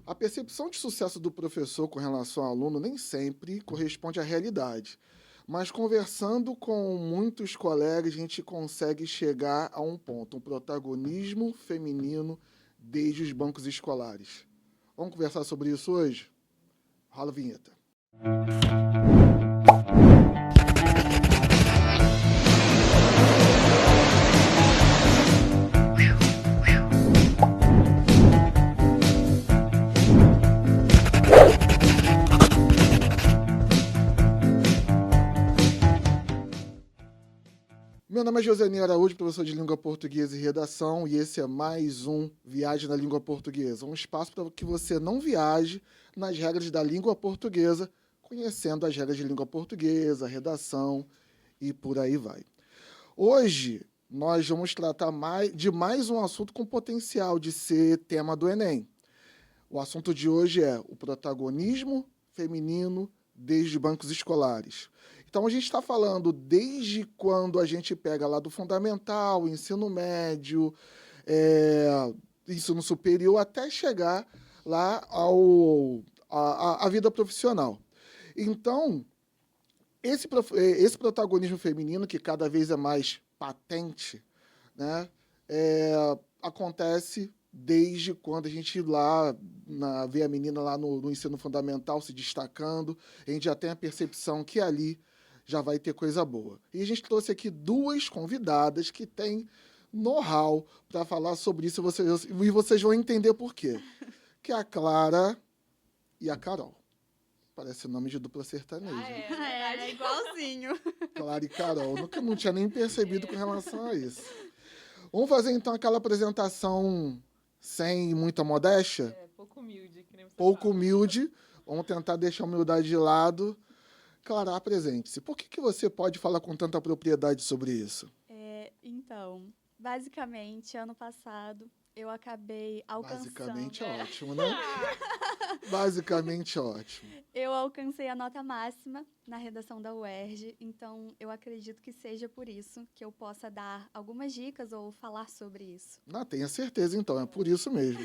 A percepção de sucesso do professor com relação ao aluno nem sempre corresponde à realidade. Mas conversando com muitos colegas, a gente consegue chegar a um ponto, um protagonismo feminino desde os bancos escolares. Vamos conversar sobre isso hoje? Rola a vinheta. Meu nome é Joseni Araújo, professor de Língua Portuguesa e Redação, e esse é mais um Viagem na Língua Portuguesa, um espaço para que você não viaje nas regras da língua portuguesa, conhecendo as regras de língua portuguesa, redação e por aí vai. Hoje, nós vamos tratar de mais um assunto com potencial de ser tema do Enem. O assunto de hoje é o protagonismo feminino desde bancos escolares. Então, a gente está falando desde quando a gente pega lá do fundamental, ensino médio, ensino superior, até chegar lá à vida profissional. Então, esse protagonismo feminino, que cada vez é mais patente, né, acontece desde quando a gente vê a menina lá no ensino fundamental se destacando, a gente já tem a percepção que ali já vai ter coisa boa. E a gente trouxe aqui duas convidadas que têm know-how para falar sobre isso e vocês vão entender por quê. Que é a Clara e a Carol. Parece nome de dupla sertaneja. É igualzinho. Clara e Carol. Nunca não tinha nem percebido com relação a isso. Vamos fazer então aquela apresentação sem muita modéstia? Pouco humilde, que nem você Pouco fala. humilde. Vamos tentar deixar a humildade de lado. Clara, apresente-se. Por que você pode falar com tanta propriedade sobre isso? Então, basicamente, ano passado, eu acabei alcançando... Basicamente é ótimo, né? Basicamente ótimo. Eu alcancei a nota máxima na redação da UERJ, então eu acredito que seja por isso que eu possa dar algumas dicas ou falar sobre isso. Não, tenha certeza então, é por isso mesmo.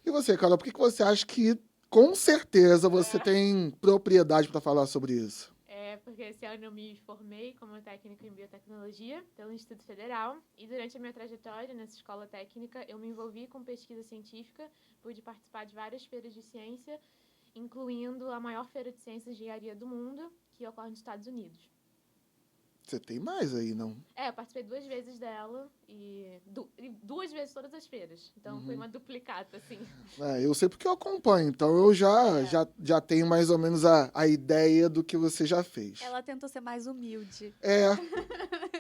E você, Carol, por que você acha que, com certeza, você tem propriedade para falar sobre isso? Porque esse ano eu me formei como técnica em biotecnologia pelo Instituto Federal e durante a minha trajetória nessa escola técnica eu me envolvi com pesquisa científica, pude participar de várias feiras de ciência, incluindo a maior feira de ciências de engenharia do mundo, que ocorre nos Estados Unidos. Você tem mais aí, não? Eu participei 2 vezes dela e 2 vezes todas as feiras. Então, foi uma duplicata, assim. Eu sei porque eu acompanho, então eu já tenho mais ou menos a ideia do que você já fez. Ela tentou ser mais humilde.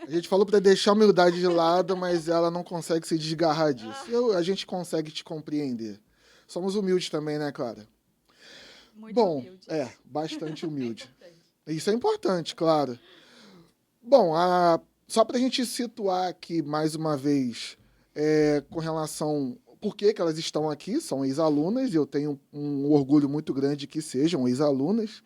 A gente falou para deixar a humildade de lado, mas ela não consegue se desgarrar disso. A gente consegue te compreender. Somos humildes também, né, Clara? Muito humilde. Bastante humilde. Importante. Isso é importante, claro. Bom, só para a gente situar aqui mais uma vez, com relação... Por que elas estão aqui? São ex-alunas, e eu tenho um orgulho muito grande que sejam ex-alunas.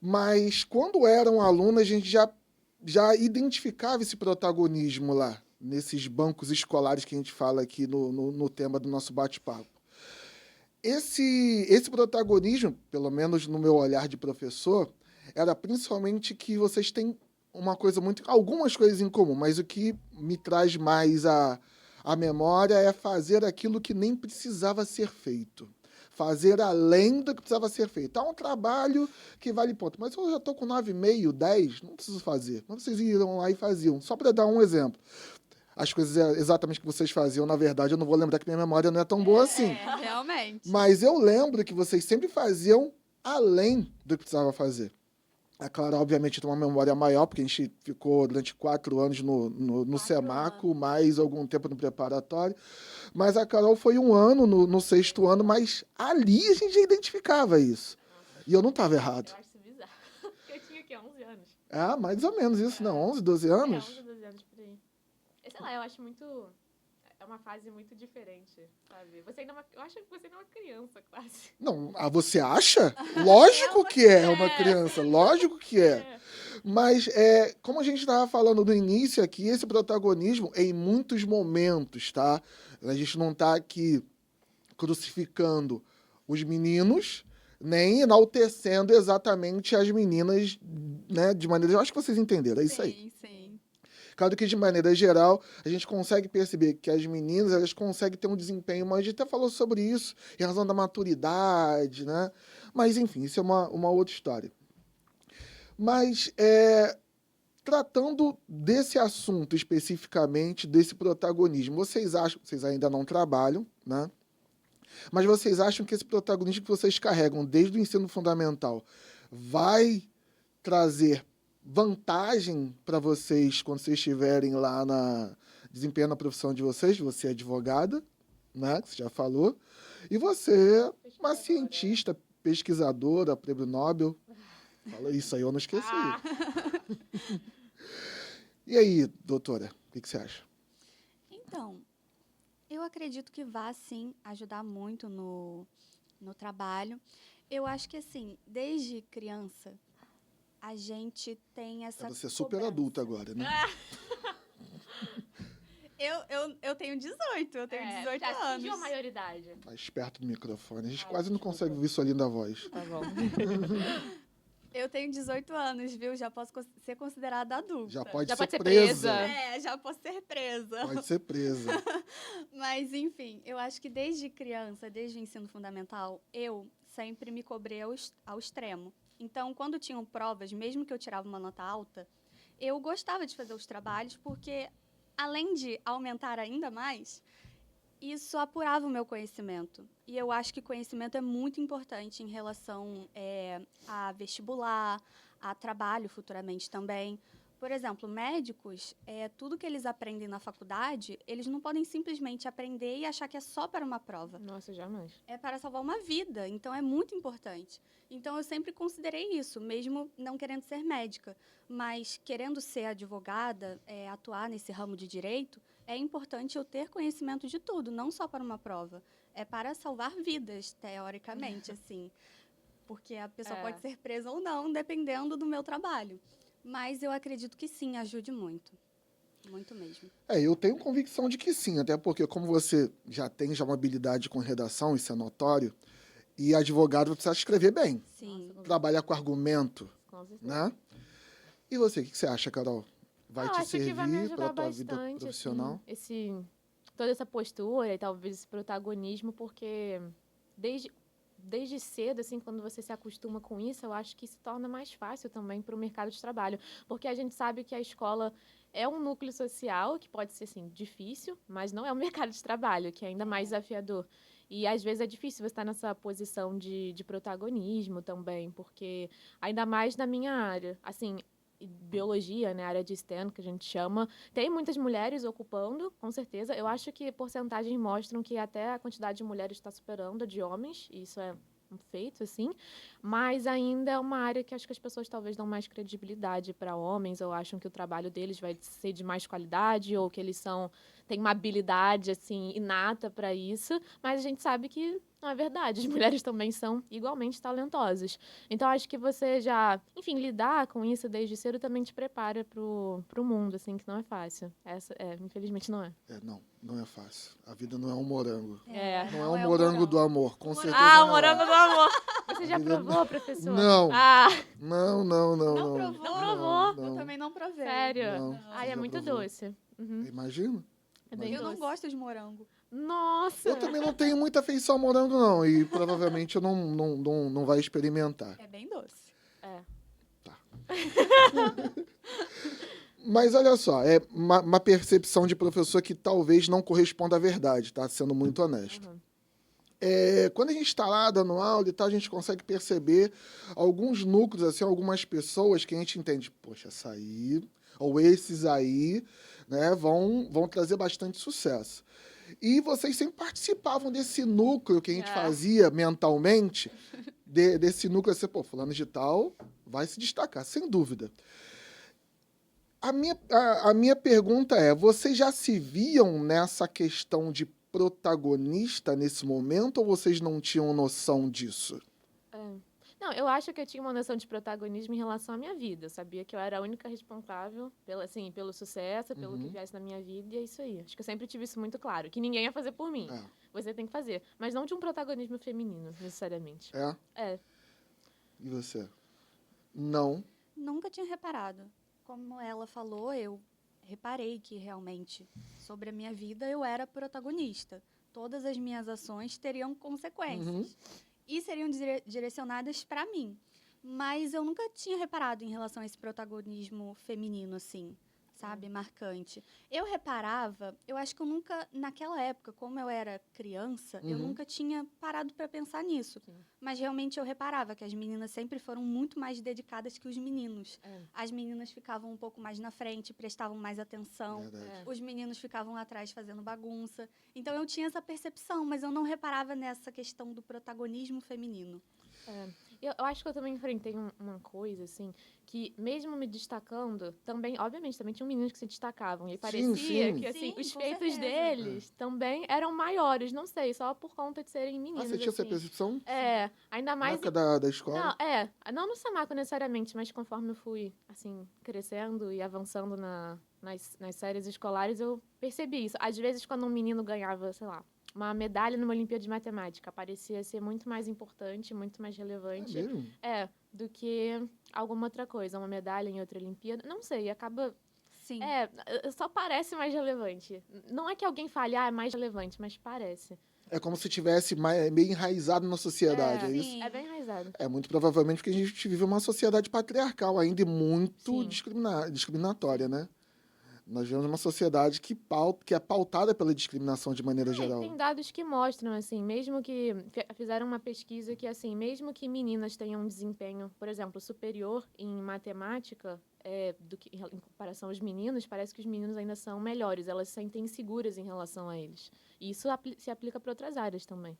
Mas quando eram alunas, a gente já identificava esse protagonismo lá, nesses bancos escolares que a gente fala aqui no tema do nosso bate-papo. Esse protagonismo, pelo menos no meu olhar de professor, era principalmente que vocês têm algumas coisas em comum, mas o que me traz mais a memória é fazer aquilo que nem precisava ser feito. Fazer além do que precisava ser feito. É um trabalho que vale ponto. Mas eu já estou com 9,5, 10, não preciso fazer. Mas vocês iam lá e faziam. Só para dar um exemplo. As coisas exatamente que vocês faziam, na verdade, eu não vou lembrar que minha memória não é tão boa assim. Realmente. Mas eu lembro que vocês sempre faziam além do que precisava fazer. A Clara, obviamente, tem uma memória maior, porque a gente ficou durante 4 anos no Semaco, mais algum tempo no preparatório. Mas a Carol foi 1 ano no 6º ano, mas ali a gente já identificava isso. E eu não estava errado. Eu acho isso bizarro. Porque eu tinha, o quê? 11 anos? Mais ou menos isso, não? 11, 12 anos? 11, 12 anos por aí. Sei lá, eu acho muito... É uma fase muito diferente, sabe? Eu acho que você ainda é uma criança, quase. Não, você acha? Lógico que é uma criança, lógico que é. Mas, como a gente estava falando no início aqui, esse protagonismo em muitos momentos, tá? A gente não está aqui crucificando os meninos, nem enaltecendo exatamente as meninas, né, de maneira... Eu acho que vocês entenderam, é isso aí. Sim, sim. Claro que, de maneira geral, a gente consegue perceber que as meninas, elas conseguem ter um desempenho, mas a gente até falou sobre isso, em razão da maturidade, né? Mas, enfim, isso é uma outra história. Mas, tratando desse assunto especificamente, desse protagonismo, vocês acham, vocês ainda não trabalham, né? Mas vocês acham que esse protagonismo que vocês carregam desde o ensino fundamental vai trazer vantagem para vocês quando vocês estiverem lá desempenhando a profissão de vocês? Você é advogada, né? Que você já falou. E você, uma cientista, pesquisadora, prêmio Nobel. Fala isso aí, eu não esqueci. Ah. E aí, doutora, o que você acha? Então, eu acredito que vai, sim, ajudar muito no trabalho. Eu acho que, assim, desde criança, a gente tem essa Você é super cobrança. adulta agora, né? Eu tenho 18, eu tenho 18 já atingiu a anos. maioridade. Mais perto do microfone. A gente Ai, quase não desculpa. consegue ouvir sua linda voz. Tá bom. Eu tenho 18 anos, viu? Já posso ser considerada adulta. Já pode Já ser pode ser presa. presa. Já posso ser presa. Pode ser presa. Mas, enfim, eu acho que desde criança, desde o ensino fundamental, eu sempre me cobrei ao extremo. Então, quando tinham provas, mesmo que eu tirava uma nota alta, eu gostava de fazer os trabalhos porque, além de aumentar ainda mais, isso apurava o meu conhecimento. E eu acho que conhecimento é muito importante em relação a vestibular, a trabalho futuramente também. Por exemplo, médicos, tudo que eles aprendem na faculdade, eles não podem simplesmente aprender e achar que é só para uma prova. Nossa, jamais. É para salvar uma vida, então é muito importante. Então eu sempre considerei isso, mesmo não querendo ser médica, mas querendo ser advogada, atuar nesse ramo de direito, é importante eu ter conhecimento de tudo, não só para uma prova. É para salvar vidas, teoricamente, assim. Porque a pessoa pode ser presa ou não, dependendo do meu trabalho. Mas eu acredito que sim, ajude muito. Muito mesmo. Eu tenho convicção de que sim, até porque como você já tem uma habilidade com redação, isso é notório, e advogado vai precisar escrever bem, Sim. trabalhar com argumento, Com certeza. né? E você, o que você acha, Carol? Vai te acho que vai me servir para ajudar a tua vida bastante, profissional? assim, toda essa postura e talvez esse protagonismo, porque desde cedo, assim, quando você se acostuma com isso, eu acho que se torna mais fácil também para o mercado de trabalho, porque a gente sabe que a escola é um núcleo social que pode ser, assim, difícil, mas não é um mercado de trabalho, que é ainda mais desafiador. E, às vezes, é difícil você estar nessa posição de protagonismo também, porque, ainda mais na minha área, assim, biologia, né, área de STEM, que a gente chama, tem muitas mulheres ocupando, com certeza. Eu acho que porcentagens mostram que até a quantidade de mulheres está superando a de homens, e isso é um feito, assim, mas ainda é uma área que acho que as pessoas talvez dão mais credibilidade para homens, ou acham que o trabalho deles vai ser de mais qualidade, ou que eles têm uma habilidade, assim, inata para isso, mas a gente sabe que não é verdade, as mulheres também são igualmente talentosas. Então, acho que você já, enfim, lidar com isso desde cedo também te prepara pro mundo, assim, que não é fácil. Infelizmente não é. Não é fácil. A vida não é um morango. Não é o um morango do amor, com certeza Ah, o não é. morango do amor! Você já provou, professor? Não. Ah, Não. Não provou? Não provou? Não. Eu também não provei. sério? Não. Ai, é Já muito provou? doce. Uhum. Imagina. É bem Eu não doce. gosto de morango. Nossa! Eu também não tenho muita afeição ao morango, não. E provavelmente eu não vai experimentar. É bem doce. É. Mas olha só, é uma percepção de professor que talvez não corresponda à verdade, tá? Sendo muito honesto. Uhum. Quando a gente está lá dando aula e tal, a gente consegue perceber alguns núcleos, assim, algumas pessoas que a gente entende, poxa, essa aí, ou esses aí, né, vão trazer bastante sucesso. E vocês sempre participavam desse núcleo que a gente fazia mentalmente, desse núcleo, assim, pô, fulano de tal vai se destacar, sem dúvida. A minha pergunta é, vocês já se viam nessa questão de protagonista nesse momento ou vocês não tinham noção disso? Não, Não, eu acho que eu tinha uma noção de protagonismo em relação à minha vida. Eu sabia que eu era a única responsável pelo sucesso, pelo que viesse na minha vida, e é isso aí. Acho que eu sempre tive isso muito claro, que ninguém ia fazer por mim. É. Você tem que fazer. Mas não de um protagonismo feminino, necessariamente. É? É. E você? Não. Nunca tinha reparado. Como ela falou, eu reparei que realmente sobre a minha vida eu era protagonista. Todas as minhas ações teriam consequências Uhum. e seriam direcionadas para mim. Mas eu nunca tinha reparado em relação a esse protagonismo feminino, assim, sabe? Marcante. Eu reparava, eu acho que eu nunca, naquela época, como eu era criança, eu Uhum. nunca tinha parado para pensar nisso. Sim. Mas realmente eu reparava que as meninas sempre foram muito mais dedicadas que os meninos. É. As meninas ficavam um pouco mais na frente, prestavam mais atenção. Verdade. É. Os meninos ficavam atrás fazendo bagunça. Então eu tinha essa percepção, mas eu não reparava nessa questão do protagonismo feminino. É. Eu acho que eu também enfrentei uma coisa, assim, que mesmo me destacando, também, obviamente, também tinham meninos que se destacavam. E parecia sim. que, assim, Sim, os com feitos certeza. deles também eram maiores, não sei, só por conta de serem Ah, meninos, você tinha essa assim. percepção? É, ainda Na mais... época da escola? Não no Samaco necessariamente, mas conforme eu fui, assim, crescendo e avançando nas séries escolares, eu percebi isso. Às vezes, quando um menino ganhava, sei lá, uma medalha numa Olimpíada de Matemática, parecia ser muito mais importante, muito mais É relevante, mesmo? do que alguma outra coisa, uma medalha em outra Olimpíada. Não sei, acaba... Sim. Só parece mais relevante. Não é que alguém fale, é mais relevante, mas parece. É como se tivesse meio enraizado na sociedade, é isso? Sim. É bem enraizado. É muito provavelmente porque a gente vive uma sociedade patriarcal ainda e muito Sim. discriminatória, né? Nós vivemos uma sociedade que é pautada pela discriminação de maneira E geral. tem dados que mostram, assim, mesmo que... Fizeram uma pesquisa que, assim, mesmo que meninas tenham um desempenho, por exemplo, superior em matemática, em comparação aos meninos, parece que os meninos ainda são melhores. Elas se sentem inseguras em relação a eles. E isso se aplica para outras áreas também.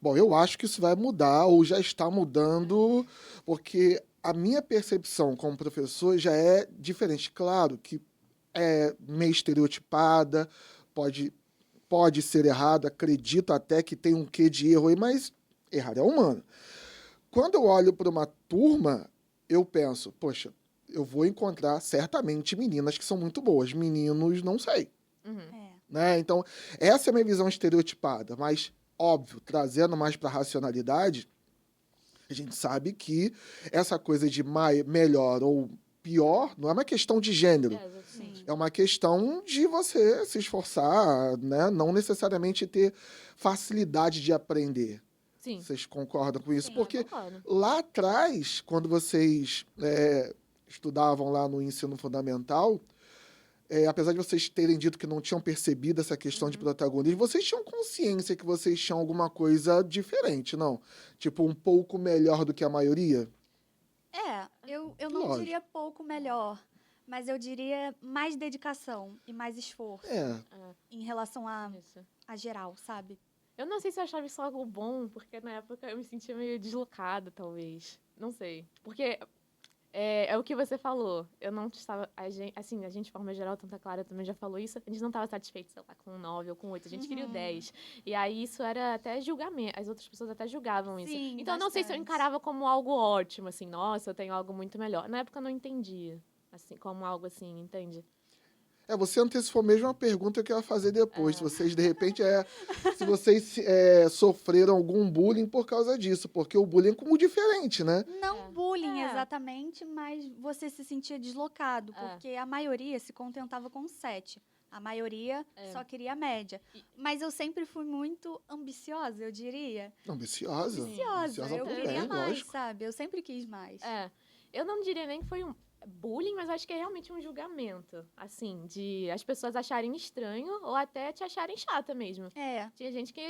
Bom, eu acho que isso vai mudar ou já está mudando, porque a minha percepção como professor já é diferente. Claro que é meio estereotipada, pode ser errado, acredito até que tem um quê de erro aí, mas errar é humano. Quando eu olho para uma turma, eu penso, poxa, eu vou encontrar certamente meninas que são muito boas, meninos não sei, Uhum. É. né? Então, essa é a minha visão estereotipada, mas óbvio, trazendo mais para a racionalidade, a gente sabe que essa coisa de melhor ou pior não é uma questão de gênero. Exatamente. Sim. É uma questão de você se esforçar, né? Não necessariamente ter facilidade de aprender. Sim. Vocês concordam com isso? Sim, Porque Eu concordo. lá atrás, quando vocês estudavam lá no ensino fundamental, apesar de vocês terem dito que não tinham percebido essa questão de protagonismo, vocês tinham consciência que vocês tinham alguma coisa diferente, não? Tipo, um pouco melhor do que a maioria? Eu não Lógico. diria pouco melhor, mas eu diria mais dedicação e mais esforço É. em relação Isso. a geral, sabe? Eu não sei se eu achava isso algo bom, porque na época eu me sentia meio deslocada, talvez. Não sei. Porque é o que você falou. Eu não estava... a gente, de forma geral, tanto a Clara também já falou isso, a gente não estava satisfeito, sei lá, com 9 ou com 8. A gente queria o 10. E aí isso era até julgamento. As outras pessoas até julgavam isso. Sim, Então eu não sei se eu bastante. encarava como algo ótimo, assim, nossa, eu tenho algo muito melhor. Na época eu não entendia, assim, como algo assim, entende? Você antecipou mesmo a pergunta que eu ia fazer depois. Se vocês, de repente, se vocês sofreram algum bullying por causa disso. Porque o bullying é como diferente, né? Não bullying É. exatamente, mas você se sentia deslocado, É. porque a maioria se contentava com 7. A maioria É. só queria a média. E- Mas eu sempre fui muito ambiciosa, eu diria. Ambiciosa. Ambiciosa, eu por queria bem, mais, lógico. sabe? Eu sempre quis mais. Eu não diria nem que foi um bullying, mas acho que é realmente um julgamento. Assim, de as pessoas acharem estranho ou até te acharem chata mesmo. Tinha gente que...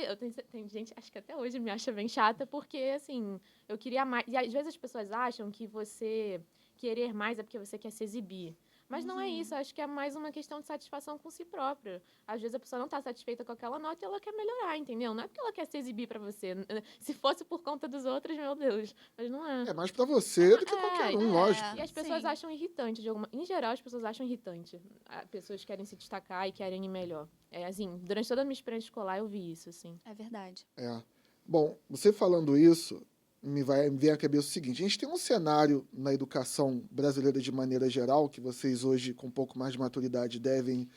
Tem gente, acho que até hoje me acha bem chata, porque, assim, eu queria mais... E às vezes as pessoas acham que você querer mais é porque você quer se exibir. Mas não é isso, acho que é mais uma questão de satisfação com si própria. Às vezes a pessoa não tá satisfeita com aquela nota e ela quer melhorar, entendeu? Não é porque ela quer se exibir pra você. Se fosse por conta dos outros, meu Deus. Mas não é. É mais pra você do que qualquer um, lógico. E as pessoas Sim. acham irritante. Em geral, as pessoas acham irritante. Pessoas querem se destacar e querem ir melhor. Assim, durante toda a minha experiência escolar, eu vi isso, assim. É verdade. Bom, você falando isso, me vem à cabeça o seguinte: a gente tem um cenário na educação brasileira de maneira geral, que vocês hoje, com um pouco mais de maturidade, devem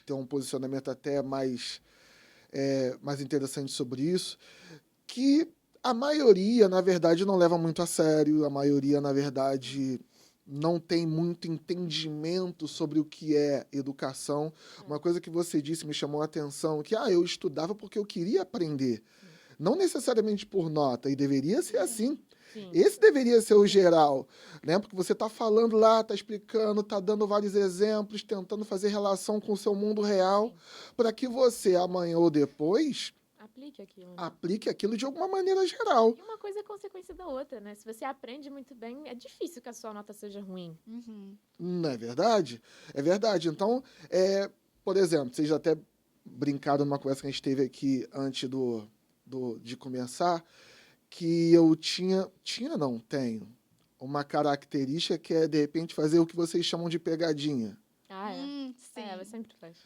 ter um posicionamento até mais interessante sobre isso, que a maioria, na verdade, não leva muito a sério, a maioria, na verdade, não tem muito entendimento sobre o que é educação. Uma coisa que você disse me chamou a atenção, que eu estudava porque eu queria aprender. Não necessariamente por nota, e deveria ser assim. Sim. Esse deveria ser o geral, né? Porque você está falando lá, está explicando, está dando vários exemplos, tentando fazer relação com o seu mundo real, para que você, amanhã ou depois, Aplique aquilo. Né? aplique aquilo de alguma maneira geral. E uma coisa é consequência da outra, né? Se você aprende muito bem, é difícil que a sua nota seja ruim. Não é verdade? É verdade. Então, por exemplo, vocês até brincaram numa conversa que a gente teve aqui antes de começar, que eu tenho uma característica que é, de repente, fazer o que vocês chamam de pegadinha. Ah, é? Sim. Ela sempre faz.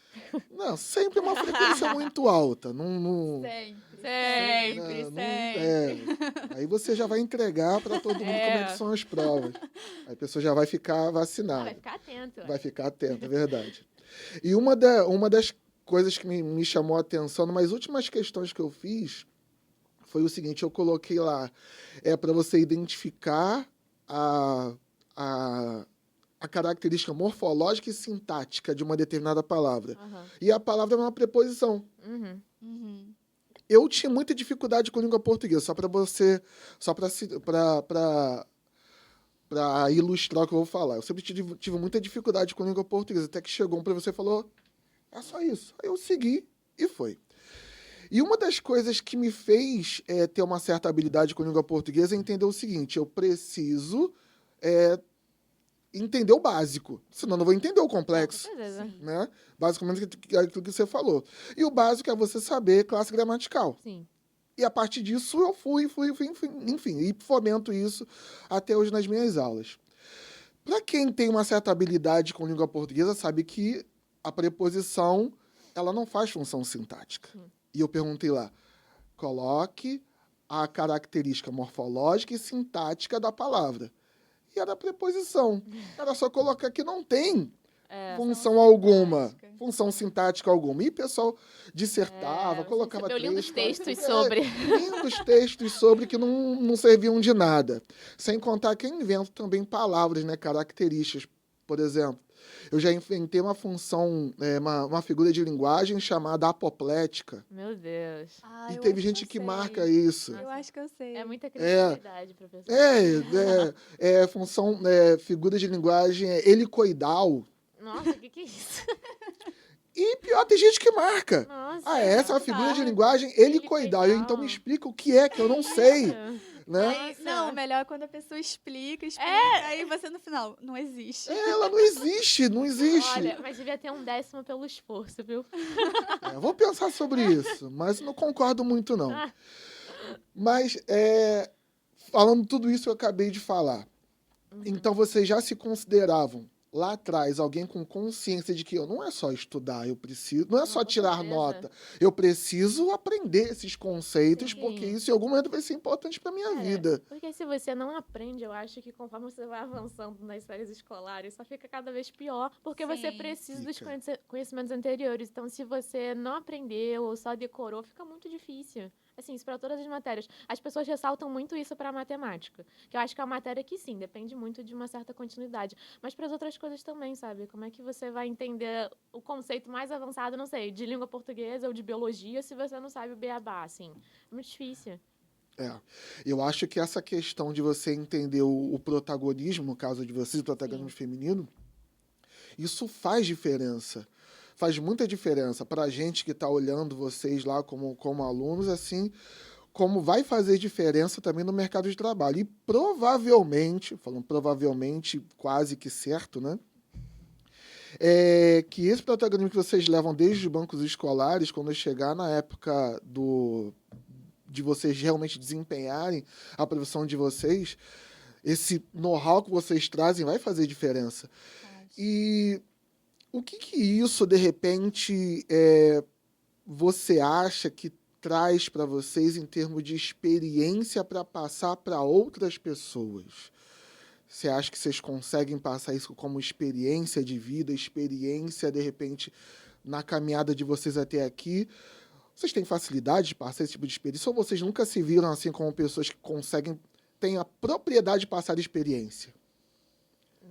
Não, sempre é uma frequência muito alta. Sempre. Aí você já vai entregar para todo mundo como é que são as provas. Aí a pessoa já vai ficar vacinada. Vai ficar atento. Vai ficar atenta, é verdade. E uma das coisas que me chamou a atenção, nas últimas questões que eu fiz, foi o seguinte: eu coloquei lá, para você identificar a característica morfológica e sintática de uma determinada palavra. E a palavra é uma preposição. Eu tinha muita dificuldade com língua portuguesa, para ilustrar o que eu vou falar. Eu sempre tive muita dificuldade com língua portuguesa, até que chegou um professor e falou: é só isso. Aí eu segui e foi. E uma das coisas que me fez ter uma certa habilidade com língua portuguesa é entender o seguinte: eu preciso entender o básico, senão eu não vou entender o complexo. Com certeza. Né? Basicamente aquilo que você falou. E o básico é você saber classe gramatical. Sim. E a partir disso eu fui, enfim, e fomento isso até hoje nas minhas aulas. Para quem tem uma certa habilidade com língua portuguesa, sabe que a preposição, ela não faz função sintática. E eu perguntei lá: coloque a característica morfológica e sintática da palavra. E era a preposição. Era só colocar que não tem função alguma, função sintática alguma. E o pessoal dissertava, colocava trechos. Lindos textos lindos textos sobre que não serviam de nada. Sem contar que eu invento também palavras, né, características. Por exemplo, eu já inventei uma função, uma figura de linguagem chamada apoplética. Meu Deus. E teve gente que marca isso. Eu acho que eu sei. É muita criatividade, professor. Função, figura de linguagem helicoidal. Nossa, o que é isso? E pior, tem gente que marca. Nossa, essa é uma figura de linguagem helicoidal. Então me explica o que é, que eu não sei. Né? Não, melhor é quando a pessoa explica, aí você no final, não existe. Ela não existe. Olha, mas devia ter um 10º pelo esforço, viu? Eu vou pensar sobre isso, mas não concordo muito, não. Mas, falando tudo isso que eu acabei de falar, então vocês já se consideravam lá atrás alguém com consciência de que não é só estudar, não é só tirar nota, eu preciso aprender esses conceitos, porque isso em algum momento vai ser importante para minha vida. Porque se você não aprende, eu acho que conforme você vai avançando nas séries escolares, só fica cada vez pior, porque você precisa dos conhecimentos anteriores. Então, se você não aprendeu ou só decorou, fica muito difícil. Assim, isso para todas as matérias. As pessoas ressaltam muito isso para a matemática, que eu acho que é uma matéria que, sim, depende muito de uma certa continuidade. Mas para as outras coisas também, sabe? Como é que você vai entender o conceito mais avançado, não sei, de língua portuguesa ou de biologia, se você não sabe o beabá, assim? É muito difícil. Eu acho que essa questão de você entender o protagonismo, no caso de vocês, o protagonismo feminino, isso faz diferença. Faz muita diferença para a gente que está olhando vocês lá como alunos, assim, como vai fazer diferença também no mercado de trabalho. E provavelmente, falando provavelmente, quase que certo, né? Que esse protagonismo que vocês levam desde os bancos escolares, quando chegar na época de vocês realmente desempenharem a profissão de vocês, esse know-how que vocês trazem vai fazer diferença. E o que isso, de repente, você acha que traz para vocês em termos de experiência para passar para outras pessoas? Você acha que vocês conseguem passar isso como experiência de vida, experiência, de repente, na caminhada de vocês até aqui? Vocês têm facilidade de passar esse tipo de experiência? Ou vocês nunca se viram assim como pessoas que conseguem, têm a propriedade de passar experiência?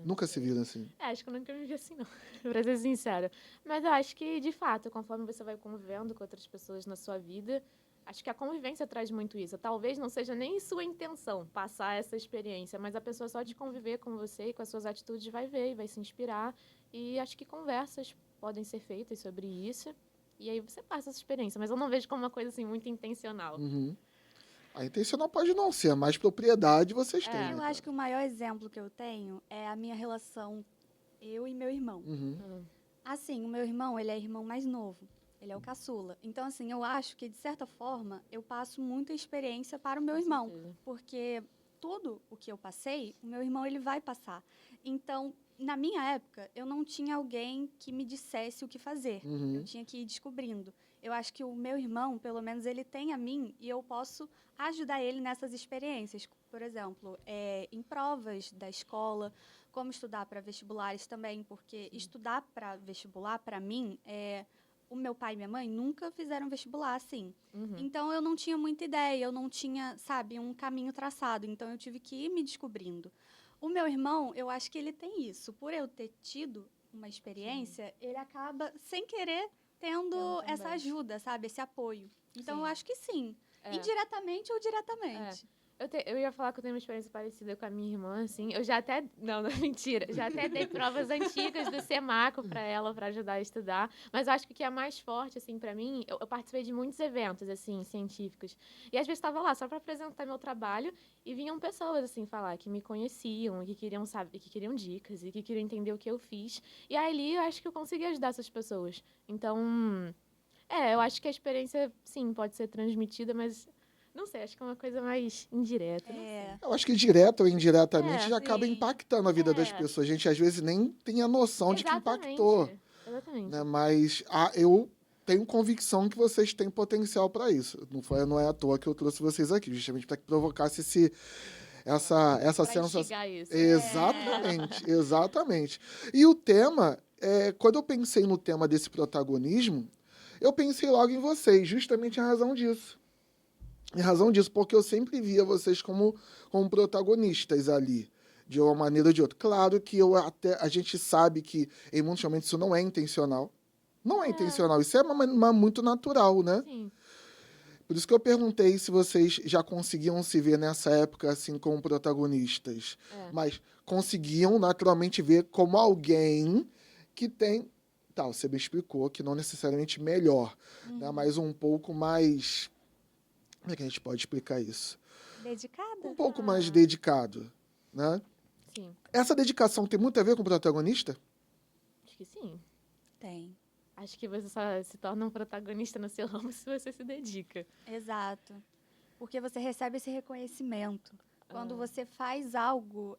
Nunca se viram assim? Acho que eu nunca me vi assim, não. Pra ser sincera. Mas eu acho que, de fato, conforme você vai convivendo com outras pessoas na sua vida, acho que a convivência traz muito isso. Talvez não seja nem sua intenção passar essa experiência, mas a pessoa só de conviver com você e com as suas atitudes vai ver e vai se inspirar. E acho que conversas podem ser feitas sobre isso. E aí você passa essa experiência. Mas eu não vejo como uma coisa assim muito intencional. Uhum. A intencional pode não ser, mas propriedade vocês têm. Eu acho que o maior exemplo que eu tenho é a minha relação, eu e meu irmão. Uhum. Assim, o meu irmão, ele é irmão mais novo. Ele é o caçula. Então, assim, eu acho que, de certa forma, eu passo muita experiência para o meu irmão. Porque tudo o que eu passei, o meu irmão, ele vai passar. Então, na minha época, eu não tinha alguém que me dissesse o que fazer. Uhum. Eu tinha que ir descobrindo. Eu acho que o meu irmão, pelo menos, ele tem a mim e eu posso ajudar ele nessas experiências. Por exemplo, em provas da escola, como estudar para vestibulares também, porque estudar para vestibular, para mim, o meu pai e minha mãe nunca fizeram vestibular assim. Então, eu não tinha muita ideia, eu não tinha, sabe, um caminho traçado. Então, eu tive que ir me descobrindo. O meu irmão, eu acho que ele tem isso. Por eu ter tido uma experiência, ele acaba, sem querer, tendo essa ajuda, sabe? Esse apoio. Então, eu acho que sim. Indiretamente ou diretamente. Eu ia falar que eu tenho uma experiência parecida com a minha irmã, assim. Eu já até... Não, mentira. Já até dei provas antigas do Semaco para ela, para ajudar a estudar. Mas eu acho que o que é mais forte, assim, para mim... Eu participei de muitos eventos, assim, científicos. E às vezes estava lá só para apresentar meu trabalho e vinham pessoas, assim, falar que me conheciam, que queriam saber, que queriam dicas e que queriam entender o que eu fiz. E ali eu acho que eu consegui ajudar essas pessoas. Então... eu acho que a experiência, sim, pode ser transmitida, mas... Não sei, acho que é uma coisa mais indireta. Eu acho que direto ou indiretamente já acaba sim. impactando a vida das pessoas. A gente às vezes nem tem a noção de que impactou. Exatamente. Né? Mas eu tenho convicção que vocês têm potencial para isso. Não é à toa que eu trouxe vocês aqui, justamente para que provocasse essa sensação. Isso. Exatamente, exatamente. E o tema, quando eu pensei no tema desse protagonismo, eu pensei logo em vocês, justamente em razão disso. Em razão disso, porque eu sempre via vocês como protagonistas ali, de uma maneira ou de outra. Claro que a gente sabe que em muitos momentos isso não é intencional. Não é intencional, isso é muito natural, né? Sim. Por isso que eu perguntei se vocês já conseguiam se ver nessa época assim como protagonistas. Mas conseguiam naturalmente ver como alguém que tem... Tá, você me explicou que não necessariamente melhor, né? Mas um pouco mais... Como é que a gente pode explicar isso? Dedicada? Um pouco mais dedicado, né? Sim. Essa dedicação tem muito a ver com o protagonista? Acho que sim. Tem. Acho que você só se torna um protagonista no seu ramo se você se dedica. Exato. Porque você recebe esse reconhecimento. Quando você faz algo,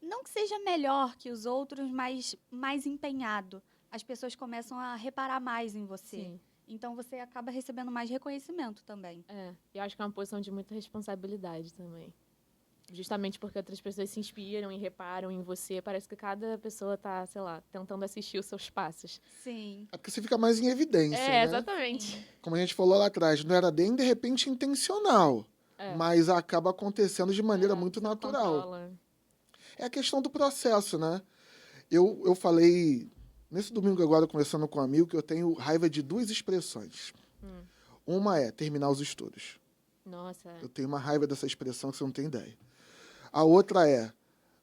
não que seja melhor que os outros, mas mais empenhado, as pessoas começam a reparar mais em você. Sim. Então, você acaba recebendo mais reconhecimento também. Eu acho que é uma posição de muita responsabilidade também. Justamente porque outras pessoas se inspiram e reparam em você. Parece que cada pessoa tá, sei lá, tentando assistir os seus passos. Sim. É porque você fica mais em evidência, né? Exatamente. Como a gente falou lá atrás, não era nem de repente intencional, mas acaba acontecendo de maneira muito natural. Controla. É a questão do processo, né? Eu falei... Nesse domingo agora, conversando com um amigo, que eu tenho raiva de duas expressões. Uma é terminar os estudos. Nossa. Eu tenho uma raiva dessa expressão que você não tem ideia. A outra é,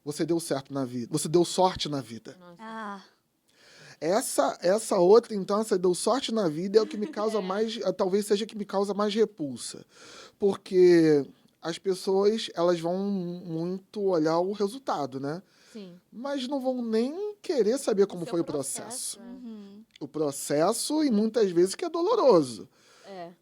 você deu certo na vida. Você deu sorte na vida. Nossa. Essa outra, então, essa deu sorte na vida é o que me causa mais... Talvez seja o que me causa mais repulsa. Porque as pessoas, elas vão muito olhar o resultado, né? Sim. Mas não vão nem querer saber como foi o processo. O processo, e muitas vezes, que é doloroso.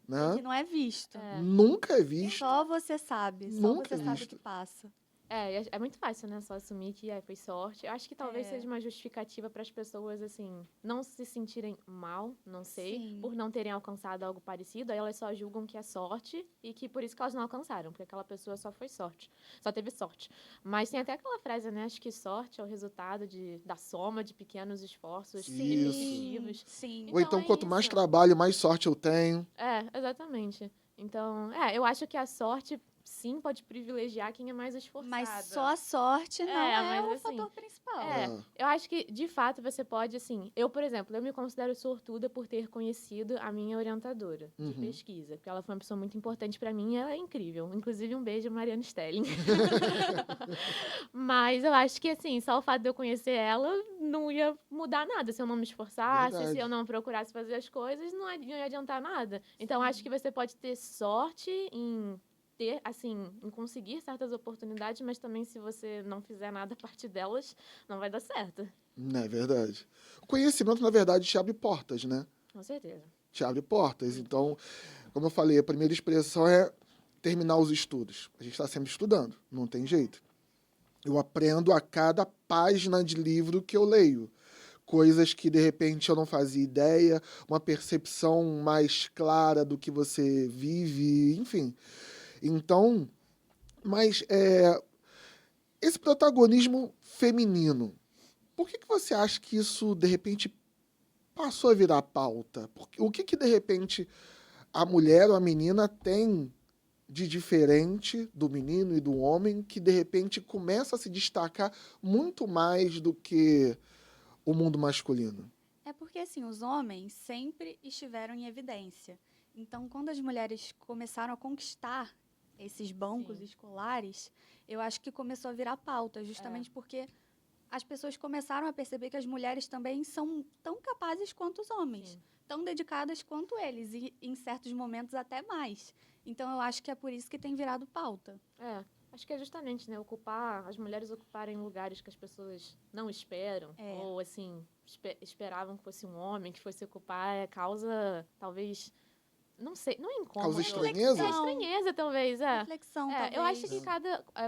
Né? Que não é visto. Nunca é visto. Só você sabe. Só Nunca você sabe o visto. que passa. É muito fácil, né? Só assumir que foi sorte. Eu acho que talvez É. seja uma justificativa para as pessoas, assim, não se sentirem mal, não sei, Sim. por não terem alcançado algo parecido. Aí elas só julgam que é sorte e que por isso que elas não alcançaram, porque aquela pessoa só foi sorte, só teve sorte. Mas tem até aquela frase, né? Acho que sorte é o resultado da soma de pequenos esforços repetitivos. Sim. Ou então, é quanto mais isso. trabalho, mais sorte eu tenho. Exatamente. Então, eu acho que a sorte, sim, pode privilegiar quem é mais esforçado. Mas só a sorte não é mas, o assim, fator principal. Eu acho que, de fato, você pode, assim... Eu, por exemplo, eu me considero sortuda por ter conhecido a minha orientadora de pesquisa, porque ela foi uma pessoa muito importante pra mim e ela é incrível. Inclusive, um beijo, Mariana Stelling. Mas eu acho que, assim, só o fato de eu conhecer ela não ia mudar nada. Se eu não me esforçasse, Verdade. se eu não procurasse fazer as coisas, não ia adiantar nada. Então, acho que você pode ter sorte em ter, assim, em conseguir certas oportunidades, mas também se você não fizer nada a partir delas, não vai dar certo. Não é verdade. O conhecimento, na verdade, te abre portas, né? Com certeza. Te abre portas. Então, como eu falei, a primeira expressão é terminar os estudos. A gente está sempre estudando, não tem jeito. Eu aprendo a cada página de livro que eu leio. Coisas que, de repente, eu não fazia ideia, uma percepção mais clara do que você vive, enfim. Então, mas esse protagonismo feminino, por que você acha que isso, de repente, passou a virar pauta? O que, de repente, a mulher ou a menina tem de diferente do menino e do homem que, de repente, começa a se destacar muito mais do que o mundo masculino? É porque, assim, os homens sempre estiveram em evidência. Então, quando as mulheres começaram a conquistar esses bancos Sim. escolares, eu acho que começou a virar pauta, justamente porque as pessoas começaram a perceber que as mulheres também são tão capazes quanto os homens, Sim. tão dedicadas quanto eles, e em certos momentos até mais. Então, eu acho que é por isso que tem virado pauta. Acho que é justamente, né, as mulheres ocuparem lugares que as pessoas não esperam, ou, assim, esperavam que fosse um homem que fosse ocupar, causa, talvez, não sei, não é incômodo. Causa estranheza? Estranheza, talvez, Reflexão, talvez. Eu acho que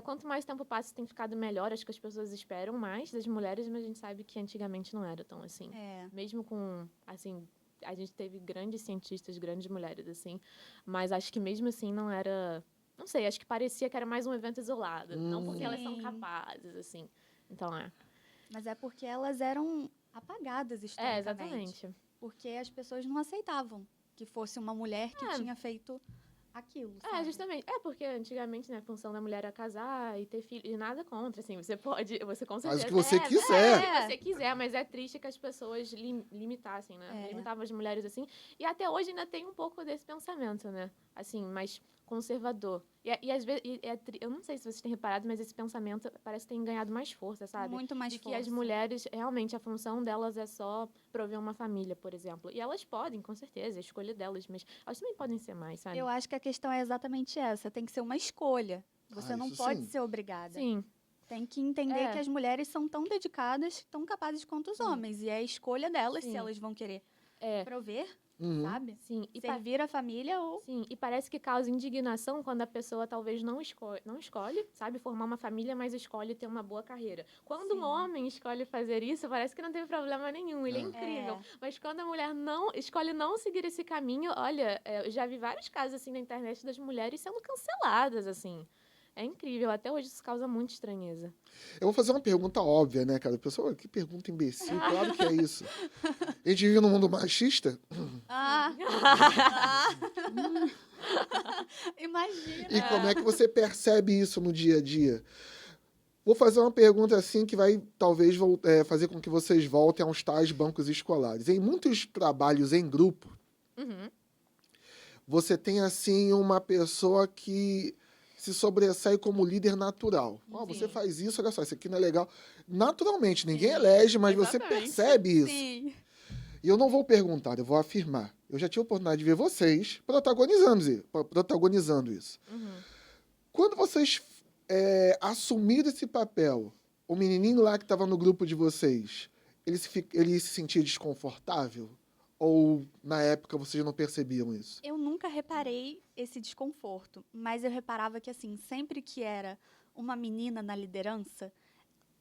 quanto mais tempo passa, tem ficado melhor, acho que as pessoas esperam mais das mulheres, mas a gente sabe que antigamente não era tão assim. Mesmo com, assim, a gente teve grandes cientistas, grandes mulheres, assim, mas acho que mesmo assim não era... Não sei, acho que parecia que era mais um evento isolado. Não porque elas são capazes, assim. Então, Mas é porque elas eram apagadas historicamente. Exatamente. Porque as pessoas não aceitavam que fosse uma mulher que tinha feito aquilo, sabe? Justamente. Porque antigamente, né, a função da mulher era casar e ter filho. E nada contra, assim. Você com certeza... Faz o que você quiser. O que você quiser, mas é triste que as pessoas limitassem, né? Limitavam as mulheres, assim. E até hoje ainda tem um pouco desse pensamento, né? Assim, mais conservador. E às vezes, eu não sei se vocês têm reparado, mas esse pensamento parece que tem ganhado mais força, sabe? Muito mais de força. Que as mulheres, realmente, a função delas é só prover uma família, por exemplo. E elas podem, com certeza, é a escolha delas, mas elas também podem ser mais, sabe? Eu acho que a questão é exatamente essa. Tem que ser uma escolha. Você não pode ser obrigada. Sim. Tem que entender que as mulheres são tão dedicadas, tão capazes quanto os homens. E é a escolha delas se elas vão querer prover, sabe? Sim. Servir a família ou... Sim, e parece que causa indignação quando a pessoa talvez não escolhe, sabe, formar uma família, mas escolhe ter uma boa carreira. Quando um homem escolhe fazer isso, parece que não tem problema nenhum, ele é incrível. Mas quando a mulher escolhe não seguir esse caminho, olha, eu já vi vários casos, assim, na internet das mulheres sendo canceladas, assim. É incrível, até hoje isso causa muita estranheza. Eu vou fazer uma pergunta óbvia, né, cara? Pessoal, que pergunta imbecil, claro que é isso. A gente vive num mundo machista? Imagina. E como é que você percebe isso no dia a dia? Vou fazer uma pergunta assim que vai talvez fazer com que vocês voltem aos tais bancos escolares. Em muitos trabalhos em grupo, você tem assim uma pessoa que se sobressai como líder natural. Você faz isso, olha só, isso aqui não é legal. Naturalmente, ninguém elege, mas você percebe isso. Sim. E eu não vou perguntar, eu vou afirmar. Eu já tive a oportunidade de ver vocês protagonizando isso. Quando vocês assumiram esse papel, o menininho lá que estava no grupo de vocês, ele se sentia desconfortável? Ou na época vocês não percebiam isso? Eu nunca reparei esse desconforto, mas eu reparava que, assim, sempre que era uma menina na liderança,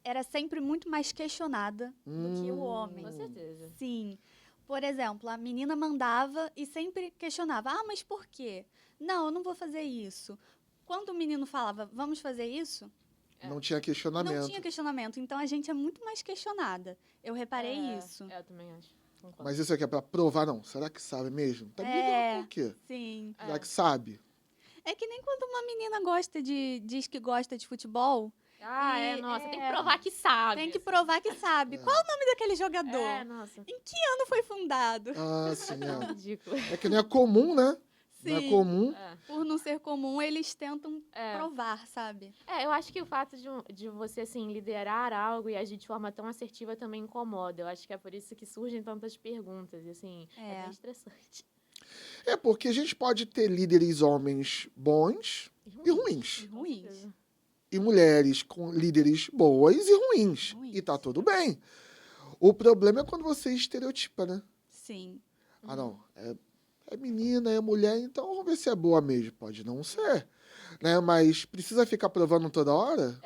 era sempre muito mais questionada do que o homem. Com certeza. Sim. Por exemplo, a menina mandava e sempre questionava: ah, mas por quê? Não, eu não vou fazer isso. Quando o menino falava, vamos fazer isso, Não tinha questionamento. não tinha questionamento. Então, a gente é muito mais questionada. Eu reparei isso. Eu também acho. Concordo. Mas isso aqui é pra provar, não. Será que sabe mesmo? Tá me ligando por quê? Sim. Será que sabe? É que nem quando uma menina diz que gosta de futebol, Nossa, tem que provar que sabe. tem que provar que sabe. Qual o nome daquele jogador? Nossa. Em que ano foi fundado? Ah, sim, é. Ridículo. É que não é comum, né? Não é Sim. comum. Por não ser comum, eles tentam provar, sabe? Eu acho que o fato de você, assim, liderar algo e agir de forma tão assertiva também incomoda. Eu acho que é por isso que surgem tantas perguntas. E, assim, é bem estressante. É porque a gente pode ter líderes homens bons e ruins. Ruins. E mulheres com líderes boas e ruins. E tá tudo bem. O problema é quando você estereotipa, né? Sim. Ah, não. É menina, é mulher, então vamos ver se é boa mesmo. Pode não ser. Né? Mas precisa ficar provando toda hora?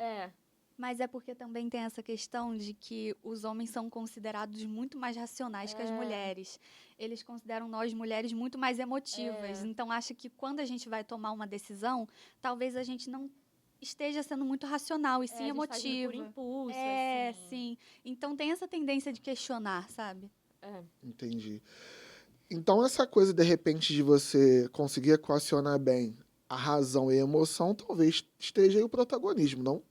Mas é porque também tem essa questão de que os homens são considerados muito mais racionais que as mulheres. Eles consideram nós, mulheres, muito mais emotivas. Então, acho que quando a gente vai tomar uma decisão, talvez a gente não esteja sendo muito racional e sim emotiva. Por impulso, assim. Sim. Então, tem essa tendência de questionar, sabe? Entendi. Então, essa coisa, de repente, de você conseguir equacionar bem a razão e a emoção, talvez esteja aí o protagonismo, não?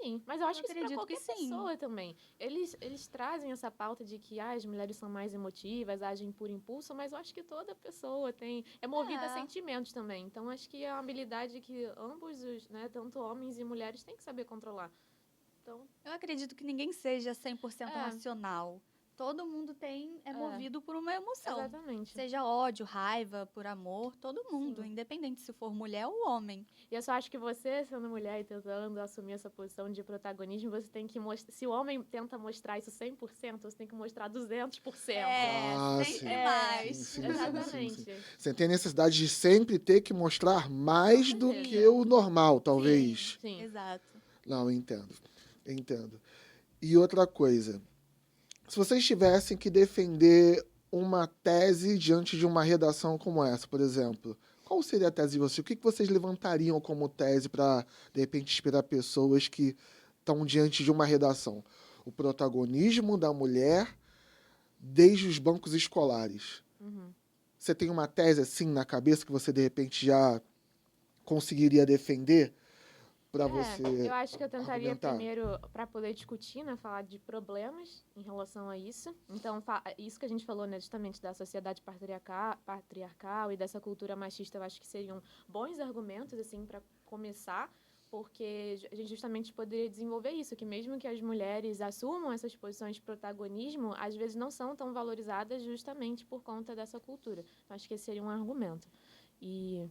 Sim, mas eu acho que isso pra acredito qualquer que sim. pessoa também. Eles trazem essa pauta de que as mulheres são mais emotivas, agem por impulso, mas eu acho que toda pessoa é movida a sentimentos também. Então, acho que é uma habilidade que ambos, né, tanto homens e mulheres, têm que saber controlar. Então, Eu acredito que ninguém seja 100% racional. Todo mundo é movido por uma emoção. exatamente. Seja ódio, raiva, por amor, todo mundo, independente se for mulher ou homem. E eu só acho que você, sendo mulher e tentando assumir essa posição de protagonismo, você tem que mostrar... Se o homem tenta mostrar isso 100%, você tem que mostrar 200%. Sempre mais. Sim. Exatamente. Você tem a necessidade de sempre ter que mostrar mais do que o normal, talvez. Sim. Exato. Não, eu entendo. E outra coisa, se vocês tivessem que defender uma tese diante de uma redação como essa, por exemplo, qual seria a tese de vocês? O que vocês levantariam como tese para, de repente, inspirar pessoas que estão diante de uma redação? O protagonismo da mulher desde os bancos escolares. Você tem uma tese assim na cabeça que você, de repente, já conseguiria defender para você eu acho que eu tentaria argumentar? primeiro, para poder discutir, né, falar de problemas em relação a isso. Então, isso que a gente falou, né, justamente da sociedade patriarcal e dessa cultura machista, eu acho que seriam bons argumentos, assim, para começar, porque a gente justamente poderia desenvolver isso, que mesmo que as mulheres assumam essas posições de protagonismo, às vezes não são tão valorizadas justamente por conta dessa cultura. Então, acho que esse seria um argumento. E...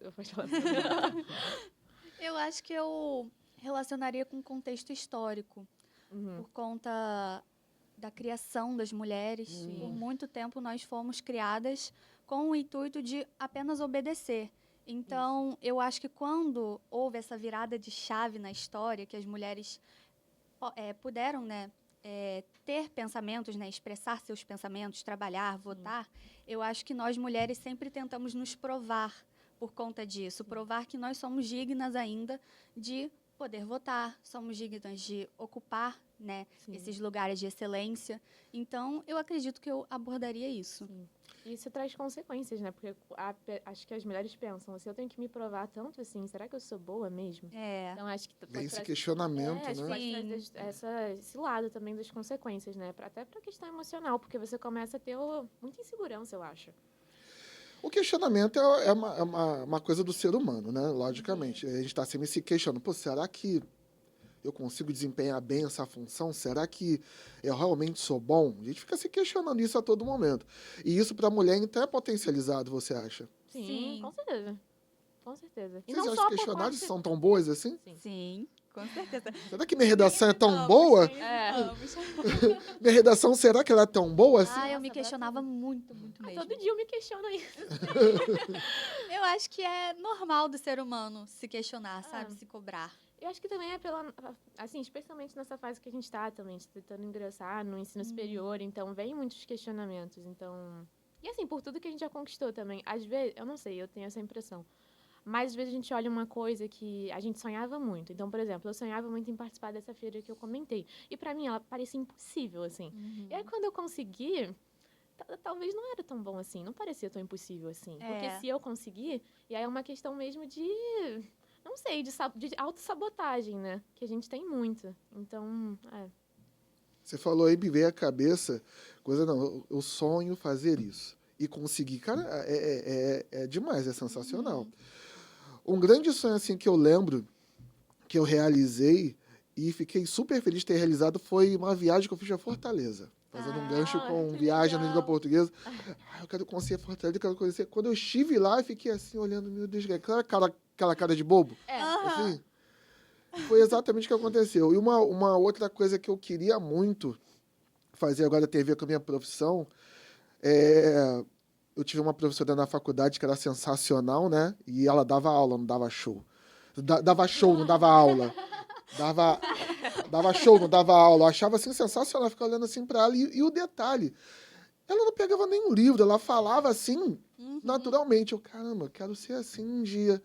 eu posso falar assim. Eu acho que eu relacionaria com o contexto histórico. Por conta da criação das mulheres. Por muito tempo, nós fomos criadas com o intuito de apenas obedecer. Então, eu acho que quando houve essa virada de chave na história, que as mulheres puderam, né, ter pensamentos, né, expressar seus pensamentos, trabalhar, votar, eu acho que nós mulheres sempre tentamos nos provar por conta disso, provar que nós somos dignas ainda de poder votar, somos dignas de ocupar, né, esses lugares de excelência. Então, eu acredito que eu abordaria isso. Isso traz consequências, né? Porque acho que as mulheres pensam, se eu tenho que me provar tanto assim, será que eu sou boa mesmo? Então, acho que Vem esse questionamento, acho que né? pode trazer esse lado também das consequências, né? Até para a questão emocional, porque você começa a ter muita insegurança, eu acho. O questionamento é uma coisa do ser humano, né? Logicamente. A gente está sempre se questionando. Pô, será que eu consigo desempenhar bem essa função? Será que eu realmente sou bom? A gente fica se questionando isso a todo momento. E isso para a mulher, então, é potencializado, você acha? Sim, com certeza. Com certeza. E Vocês não acham só que questionários por são tão boas assim? Sim. Com certeza. Será que minha redação é tão boa? Vamos. Minha redação, será que ela é tão boa assim? Ah, eu me Nossa, questionava muito, muito mesmo. Todo dia eu me questiono isso. Eu acho que é normal do ser humano se questionar, sabe? Ah. Se cobrar. Eu acho que também é pela, assim, especialmente nessa fase que a gente tá também, tentando ingressar no ensino superior, então vem muitos questionamentos, então... E assim, por tudo que a gente já conquistou também, às vezes, eu não sei, eu tenho essa impressão, mas às vezes a gente olha uma coisa que a gente sonhava muito. Então, por exemplo, eu sonhava muito em participar dessa feira que eu comentei, e pra mim ela parecia impossível, assim. E aí quando eu consegui, talvez não era tão bom assim, não parecia tão impossível assim. Porque É. se eu conseguir, e aí é uma questão mesmo de... Não sei, de autossabotagem, né? Que a gente tem muito. Então, Você falou aí, me veio à cabeça, coisa não, eu sonho fazer isso. E conseguir, cara, é demais, é sensacional. Um grande sonho, assim, que eu lembro, que eu realizei, e fiquei super feliz de ter realizado, foi uma viagem que eu fiz a Fortaleza. Fazendo um gancho com que viagem na língua legal. portuguesa. Eu quero conhecer Fortaleza, eu quero conhecer. Quando eu estive lá, eu fiquei assim, olhando, meu Deus, aquela cara de bobo. Assim, foi exatamente o que aconteceu. E uma outra coisa que eu queria muito fazer agora tem a ver com a minha profissão. Eu tive uma professora na faculdade que era sensacional, né? E ela dava aula, não dava show. Dava show, não dava aula. Dava show, não dava aula. Eu achava assim sensacional ficar olhando assim pra ela. E o detalhe, ela não pegava nenhum livro, ela falava assim, naturalmente. Eu, caramba, quero ser assim um dia.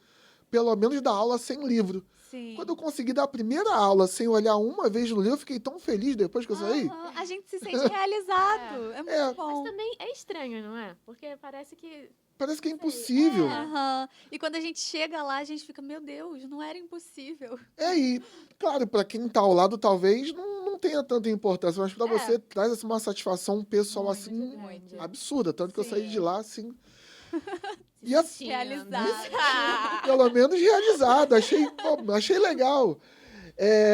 Pelo menos dar aula sem livro. Sim. Quando eu consegui dar a primeira aula sem olhar uma vez no livro, eu fiquei tão feliz depois que eu saí. Aham, a gente se sente realizado. É muito É. bom. Mas também é estranho, não é? Porque parece que... Parece que é impossível. Aham. E quando a gente chega lá, a gente fica, meu Deus, não era impossível. E, claro, para quem tá ao lado, talvez não tenha tanta importância, mas para É. você traz assim, uma satisfação pessoal Muito, assim muito. absurda. Tanto que eu saí Sim. de lá assim, se E a- sentindo. Realizada. pelo menos realizado. Achei legal.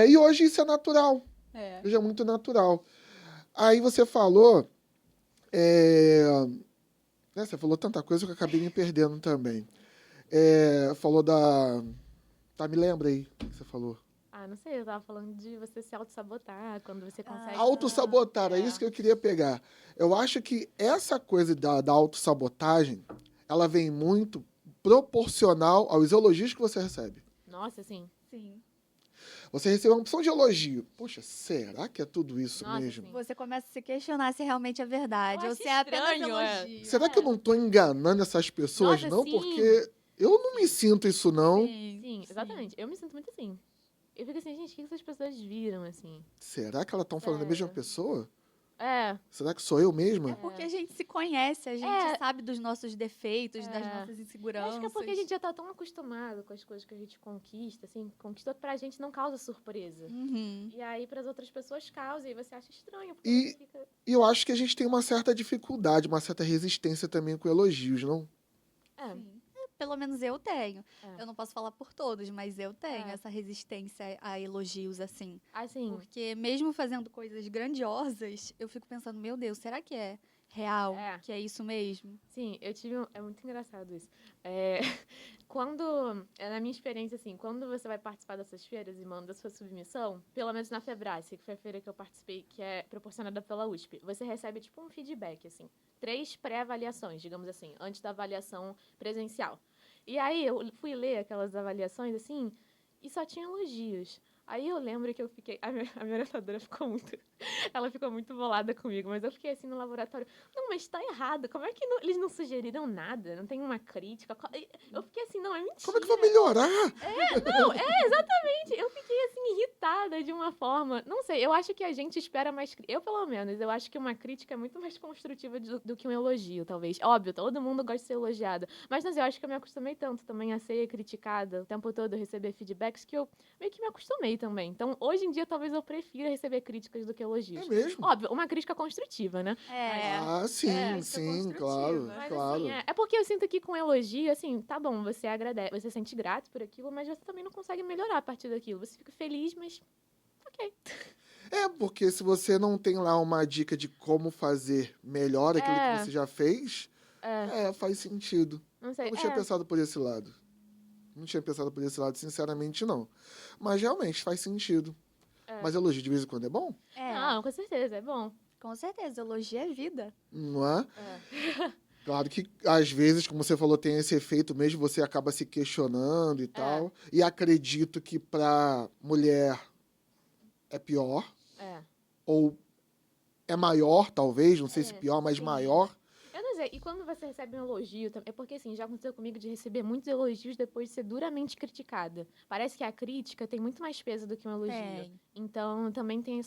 E hoje isso é natural. É. Hoje é muito natural. Aí você falou. Você falou tanta coisa que eu acabei me perdendo também. Falou da. Tá, me lembra aí o que você falou. Não sei, eu tava falando de você se auto-sabotar, quando você consegue... Autossabotar, é isso que eu queria pegar. Eu acho que essa coisa da autossabotagem, ela vem muito proporcional aos elogios que você recebe. Nossa, assim, Sim. Você recebe uma opção de elogio. Poxa, será que é tudo isso Nossa, mesmo? sim. Você começa a se questionar se realmente é verdade. Eu Ou acho se é apenas estranho, elogio. Será que eu não estou enganando essas pessoas, Nossa, não? sim. Porque eu não me sinto isso, não. Sim, exatamente. Eu me sinto muito assim. Eu fico assim, gente, o que essas pessoas viram, assim? Será que elas estão falando da mesma Sério. pessoa? É, Será que sou eu mesma? É porque a gente se conhece, a gente sabe dos nossos defeitos, das nossas eu inseguranças. acho que é porque a gente já tá tão acostumado com as coisas que a gente conquista, assim, conquistou que pra gente não causa surpresa. Uhum. E aí, pras outras pessoas causa, e você acha estranho, porque E- você fica... E eu acho que a gente tem uma certa dificuldade, uma certa resistência também com elogios, não? Sim. Pelo menos eu tenho. É. Eu não posso falar por todos, mas eu tenho É. essa resistência a elogios assim. Assim, Porque mesmo fazendo coisas grandiosas, eu fico pensando, meu Deus, será que é real? É. Que é isso mesmo? sim, eu tive... É muito engraçado isso. Quando... Na minha experiência, assim, quando você vai participar dessas feiras e manda sua submissão, pelo menos na Febrace, que foi a feira que eu participei, que é proporcionada pela USP, você recebe, tipo, um feedback, assim. 3 pré-avaliações, digamos assim, antes da avaliação presencial. E aí, eu fui ler aquelas avaliações, assim, e só tinha elogios. Aí eu lembro que eu fiquei... A minha orientadora ficou muito... Ela ficou muito bolada comigo, mas eu fiquei assim no laboratório. Não, mas tá errado. Como é que eles não sugeriram nada? Não tem uma crítica? Eu fiquei assim, não, é mentira. Como é que vai melhorar? Exatamente. Eu fiquei assim, irritada de uma forma. Não sei, eu acho que a gente espera mais. Eu, pelo menos, eu acho que uma crítica é muito mais construtiva do que um elogio, talvez. Óbvio, todo mundo gosta de ser elogiado. Mas não sei, eu acho que eu me acostumei tanto também a ser criticada o tempo todo, receber feedbacks, que eu meio que me acostumei também. Então, hoje em dia, talvez eu prefira receber críticas do que elogios. É mesmo? Óbvio, uma crítica construtiva, né? Sim, crítica sim, construtiva. claro, Mas claro. assim, é porque eu sinto que com elogio, assim, tá bom, você agradece, você se sente grato por aquilo, mas você também não consegue melhorar a partir daquilo. Você fica feliz, mas ok. Porque se você não tem lá uma dica de como fazer melhor aquilo que você já fez, faz sentido. Não sei. Eu não tinha pensado por esse lado. Não tinha pensado por esse lado, sinceramente, não. Mas realmente faz sentido. É. Mas elogio de vez em quando é bom, É, Não, com certeza, é bom. com certeza, elogio é vida. não é? É. Claro que, às vezes, como você falou, tem esse efeito mesmo, você acaba se questionando e tal. E acredito que pra mulher é pior, É. ou é maior, talvez, não sei se É, pior, mas sim. maior. Eu não sei, e quando você recebe um elogio, é porque assim, já aconteceu comigo de receber muitos elogios depois de ser duramente criticada. Parece que a crítica tem muito mais peso do que um elogio. Tem. Então também tem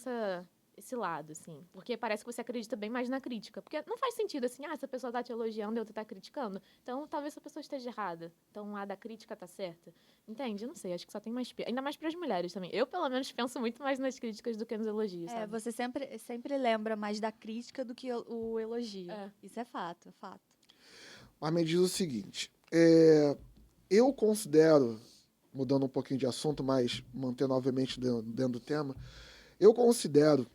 esse lado, assim. Porque parece que você acredita bem mais na crítica. Porque não faz sentido assim, essa pessoa tá te elogiando e outra tá criticando. Então talvez essa pessoa esteja errada. Então a da crítica tá certa. Entende? Eu não sei, acho que só tem mais peso. Ainda mais pras mulheres também. Eu, pelo menos, penso muito mais nas críticas do que nos elogios, É, sabe? você sempre lembra mais da crítica do que o elogio. É. Isso é fato, é fato. Mas me diz o seguinte, eu considero, mudando um pouquinho de assunto, mas mantendo, obviamente, dentro do tema, eu considero,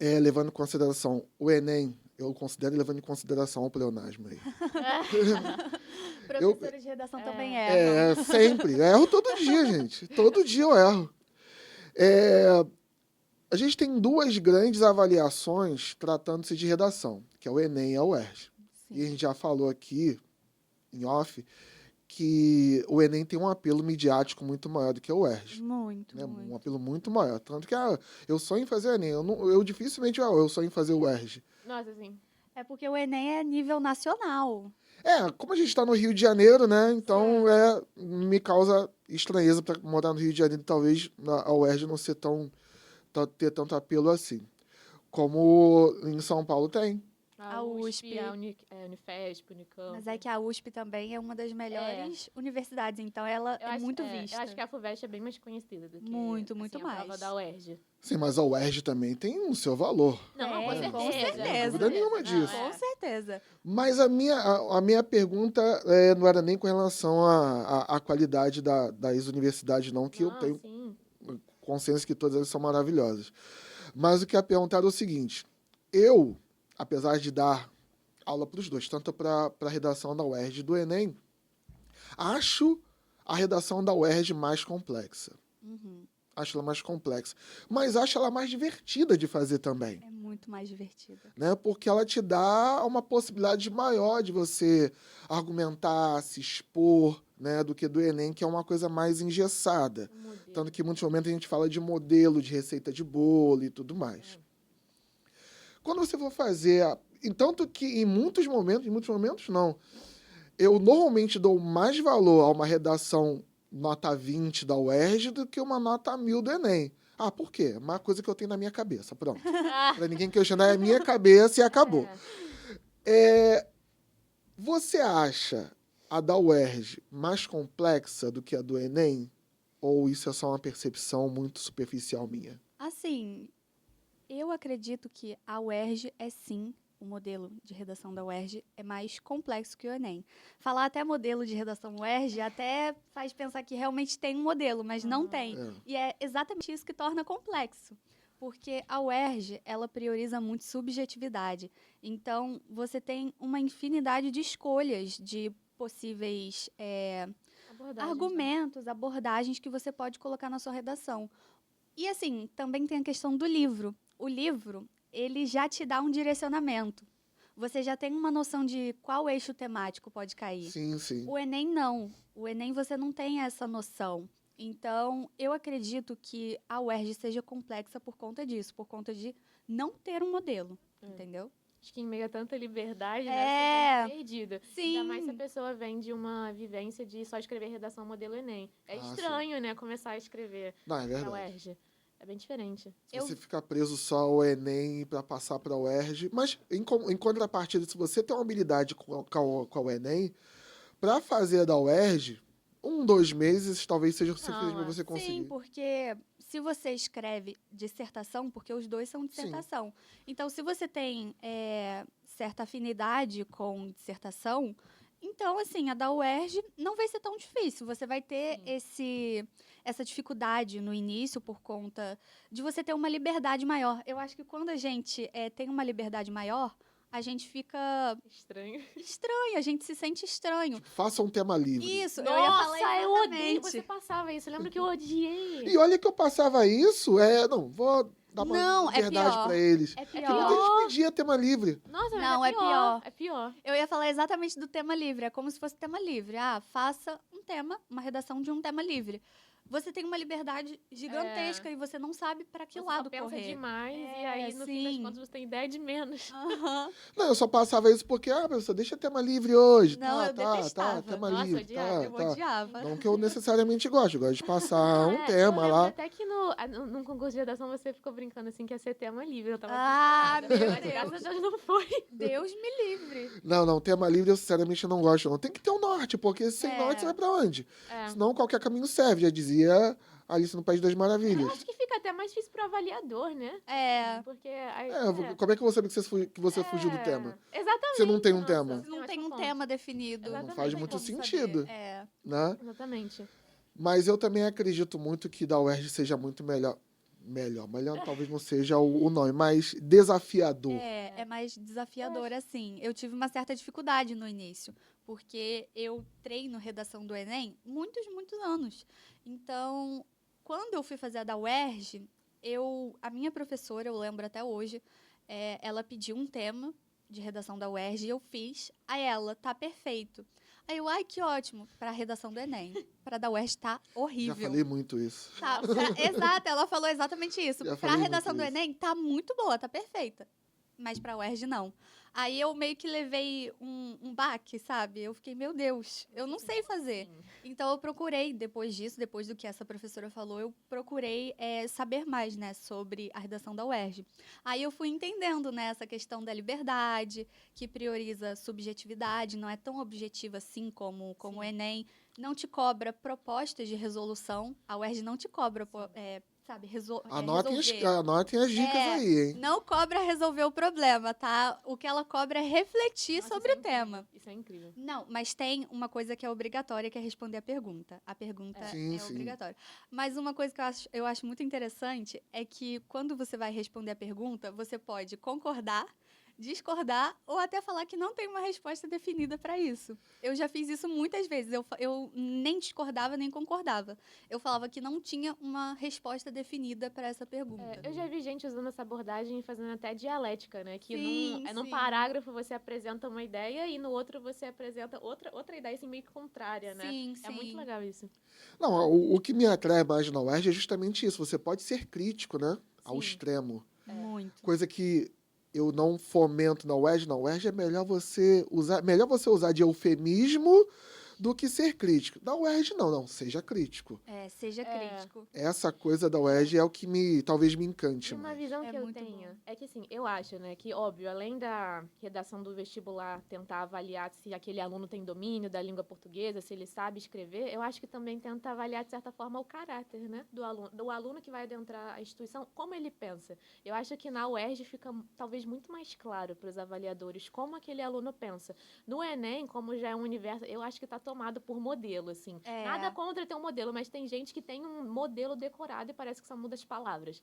levando em consideração o Enem, eu considero levando em consideração o pleonasmo aí. Professores de redação também erram. Sempre. Erro todo dia, gente. Todo dia eu erro. A gente tem duas grandes avaliações tratando-se de redação, que é o Enem e a UERJ. E a Sim. gente já falou aqui, em off, que o Enem tem um apelo midiático muito maior do que o UERJ. Muito, Né? muito. Um apelo muito maior. Tanto que eu sonho em fazer o Enem. Eu dificilmente eu sonho em fazer o UERJ. Nossa, assim. É porque o Enem é nível nacional. Como a gente está no Rio de Janeiro, né? Então me causa estranheza para morar no Rio de Janeiro, talvez a UERJ não ser ter tanto apelo assim. Como em São Paulo tem. A USP. a Unifesp, Unicamp. Mas é que a USP também é uma das melhores universidades, então ela é muito vista. Eu acho que a FUVEST é bem mais conhecida do que Muito assim, a prova mais. da UERJ. Sim, mas a UERJ também tem o seu valor. Não, com certeza. com certeza. Não tem dúvida nenhuma Não, disso. Com certeza. Mas a minha pergunta não era nem com relação à qualidade das universidades, não, que eu Não, tenho sim. consenso que todas elas são maravilhosas. Mas o que eu ia perguntar era o seguinte, eu, apesar de dar aula para os dois, tanto para a redação da UERJ e do Enem, acho a redação da UERJ mais complexa. Uhum. Acho ela mais complexa. Mas acho ela mais divertida de fazer também. É muito mais divertida. Né? Porque ela te dá uma possibilidade maior de você argumentar, se expor, né? Do que do Enem, que é uma coisa mais engessada. Tanto que em muitos momentos a gente fala de modelo, de receita de bolo e tudo mais. Quando você for fazer... Tanto que em muitos momentos não. Eu normalmente dou mais valor a uma redação nota 20 da UERJ do que uma nota 1000 do Enem. Ah, por quê? Uma coisa que eu tenho na minha cabeça, pronto. Pra ninguém questionar, é a minha cabeça e acabou. Você acha a da UERJ mais complexa do que a do Enem? Ou isso é só uma percepção muito superficial minha? Assim, eu acredito que a UERJ é sim, o modelo de redação da UERJ é mais complexo que o Enem. Falar até modelo de redação UERJ até faz pensar que realmente tem um modelo, mas não tem. E é exatamente isso que torna complexo. Porque a UERJ, ela prioriza muito subjetividade. Então, você tem uma infinidade de escolhas de possíveis argumentos, abordagens que você pode colocar na sua redação. E, assim, também tem a questão do livro. O livro, ele já te dá um direcionamento. Você já tem uma noção de qual eixo temático pode cair. Sim, sim. O Enem, não. O Enem, você não tem essa noção. Então, eu acredito que a UERJ seja complexa por conta disso, por conta de não ter um modelo, entendeu? Acho que em meio a tanta liberdade, né, É. você fica perdido. Sim. Ainda mais se a pessoa vem de uma vivência de só escrever redação modelo Enem. É Ah, estranho, né, começar a escrever Não, é na verdade. UERJ. É bem diferente. Se você ficar preso só ao Enem para passar para o UERJ, mas em contrapartida, se você tem uma habilidade com o Enem, para fazer da UERJ, 2 meses talvez seja o suficiente para você conseguir. Sim, porque se você escreve dissertação, porque os dois são dissertação. Então, se você tem certa afinidade com dissertação, então, assim, a da UERJ não vai ser tão difícil. Você vai ter essa dificuldade no início por conta de você ter uma liberdade maior. Eu acho que quando a gente tem uma liberdade maior, a gente fica Estranho. estranho, a gente se sente estranho. Faça um tema livre. Isso, eu ia falar Nossa, eu odeio exatamente. você passava isso. Eu lembro que eu odiei. E olha que eu passava isso, não, vou dar uma Não, é liberdade pior. pra eles. É Porque pior. muita gente pedia tema livre. Nossa, mas Não, é é pior. pior. É pior. Eu ia falar exatamente do tema livre. É como se fosse tema livre. Ah, faça um tema, uma redação de um tema livre. Você tem uma liberdade gigantesca e você não sabe para que Você lado só pensa correr. demais e É, aí, no fim das sim. contas, você tem ideia de menos. Aham. Não, eu só passava isso porque, professor, deixa tema livre hoje. Não, eu detestava. tema Nossa, livre, odiava, Eu tá. odiava. Não que eu necessariamente gosto, eu gosto de passar um É, tema eu lembro lá. até que num concurso de redação você ficou brincando assim que ia ser tema livre. Eu tava Ah, desesperada, meu mas graças Deus. a Deus não foi. Deus me livre. Não, tema livre eu sinceramente não gosto, não. Tem que ter um norte, porque sem É. norte você vai pra onde? É. Senão qualquer caminho serve, já dizia Alice no País das Eu Maravilhas. acho que fica até mais difícil pro avaliador, né? É. Porque aí, Como é que eu vou saber que você fugiu do tema? Exatamente. Você não tem um nossa, tema. você Não tem ótimo um ponto. tema definido. Exatamente. Não faz tem muito como sentido. saber. É. Né? Exatamente. Mas eu também acredito muito que da UERJ seja muito melhor talvez não seja o nome, mas desafiador. É mais desafiador, assim. Eu tive uma certa dificuldade no início, porque eu treino redação do Enem muitos anos. Então, quando eu fui fazer a da UERJ, a minha professora, eu lembro até hoje, ela pediu um tema de redação da UERJ e eu fiz. Aí ela, tá perfeito. Aí eu, ai, que ótimo, para a redação do Enem. Para da UERJ tá horrível. Já falei muito isso. Tá, exato, ela falou exatamente isso. Já Pra falei redação do muito isso. Enem, tá muito boa, tá perfeita. Mas pra UERJ, não. Aí eu meio que levei um baque, sabe? Eu fiquei, meu Deus, eu não sei fazer. Então eu procurei, depois disso, depois do que essa professora falou, eu procurei saber mais, né, sobre a redação da UERJ. Aí eu fui entendendo, né, essa questão da liberdade, que prioriza subjetividade, não é tão objetiva assim como o Enem. Não te cobra propostas de resolução. A UERJ não te cobra, sabe, resolver. Anotem as dicas aí, hein? Não cobra resolver o problema, tá? O que ela cobra é refletir Nossa, sobre isso o tema. Isso é incrível. Não, mas tem uma coisa que é obrigatória, que é responder a pergunta. A pergunta Sim, é sim. obrigatória. Mas uma coisa que eu acho muito interessante é que quando você vai responder a pergunta, você pode concordar, discordar ou até falar que não tem uma resposta definida para isso. Eu já fiz isso muitas vezes. Eu nem discordava nem concordava. Eu falava que não tinha uma resposta definida para essa pergunta. Eu já vi gente usando essa abordagem e fazendo até dialética, né? Que Sim, num sim. parágrafo você apresenta uma ideia e no outro você apresenta outra ideia assim meio que contrária, né? Sim, É muito sim. legal isso. Não, o que me atrai mais na UERJ é justamente isso. Você pode ser crítico, né? Ao Sim. extremo. Muito. Coisa que eu não fomento na UERJ. Na UERJ é melhor você usar de eufemismo do que ser crítico. Na UERJ, não, seja crítico. Seja crítico. Essa coisa da UERJ é o que talvez me encante E uma mais. visão É que eu muito tenho bom. é que, assim, eu acho, né, que, óbvio, além da redação do vestibular tentar avaliar se aquele aluno tem domínio da língua portuguesa, se ele sabe escrever, eu acho que também tenta avaliar, de certa forma, o caráter, né, do aluno que vai adentrar a instituição, como ele pensa. Eu acho que na UERJ fica, talvez, muito mais claro para os avaliadores como aquele aluno pensa. No Enem, como já é um universo, eu acho que está tomado por modelo, assim. É. Nada contra ter um modelo, mas tem gente que tem um modelo decorado e parece que só muda as palavras.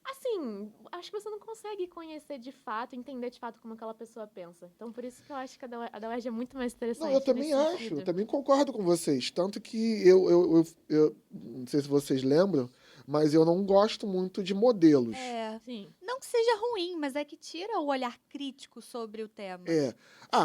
Assim, acho que você não consegue conhecer de fato, entender de fato como aquela pessoa pensa. Então, por isso que eu acho que a da UERJ é muito mais interessante. Não, eu também nesse acho, sentido. eu também concordo com vocês. Tanto que eu não sei se vocês lembram, mas eu não gosto muito de modelos. Sim. Não que seja ruim, mas é que tira o olhar crítico sobre o tema.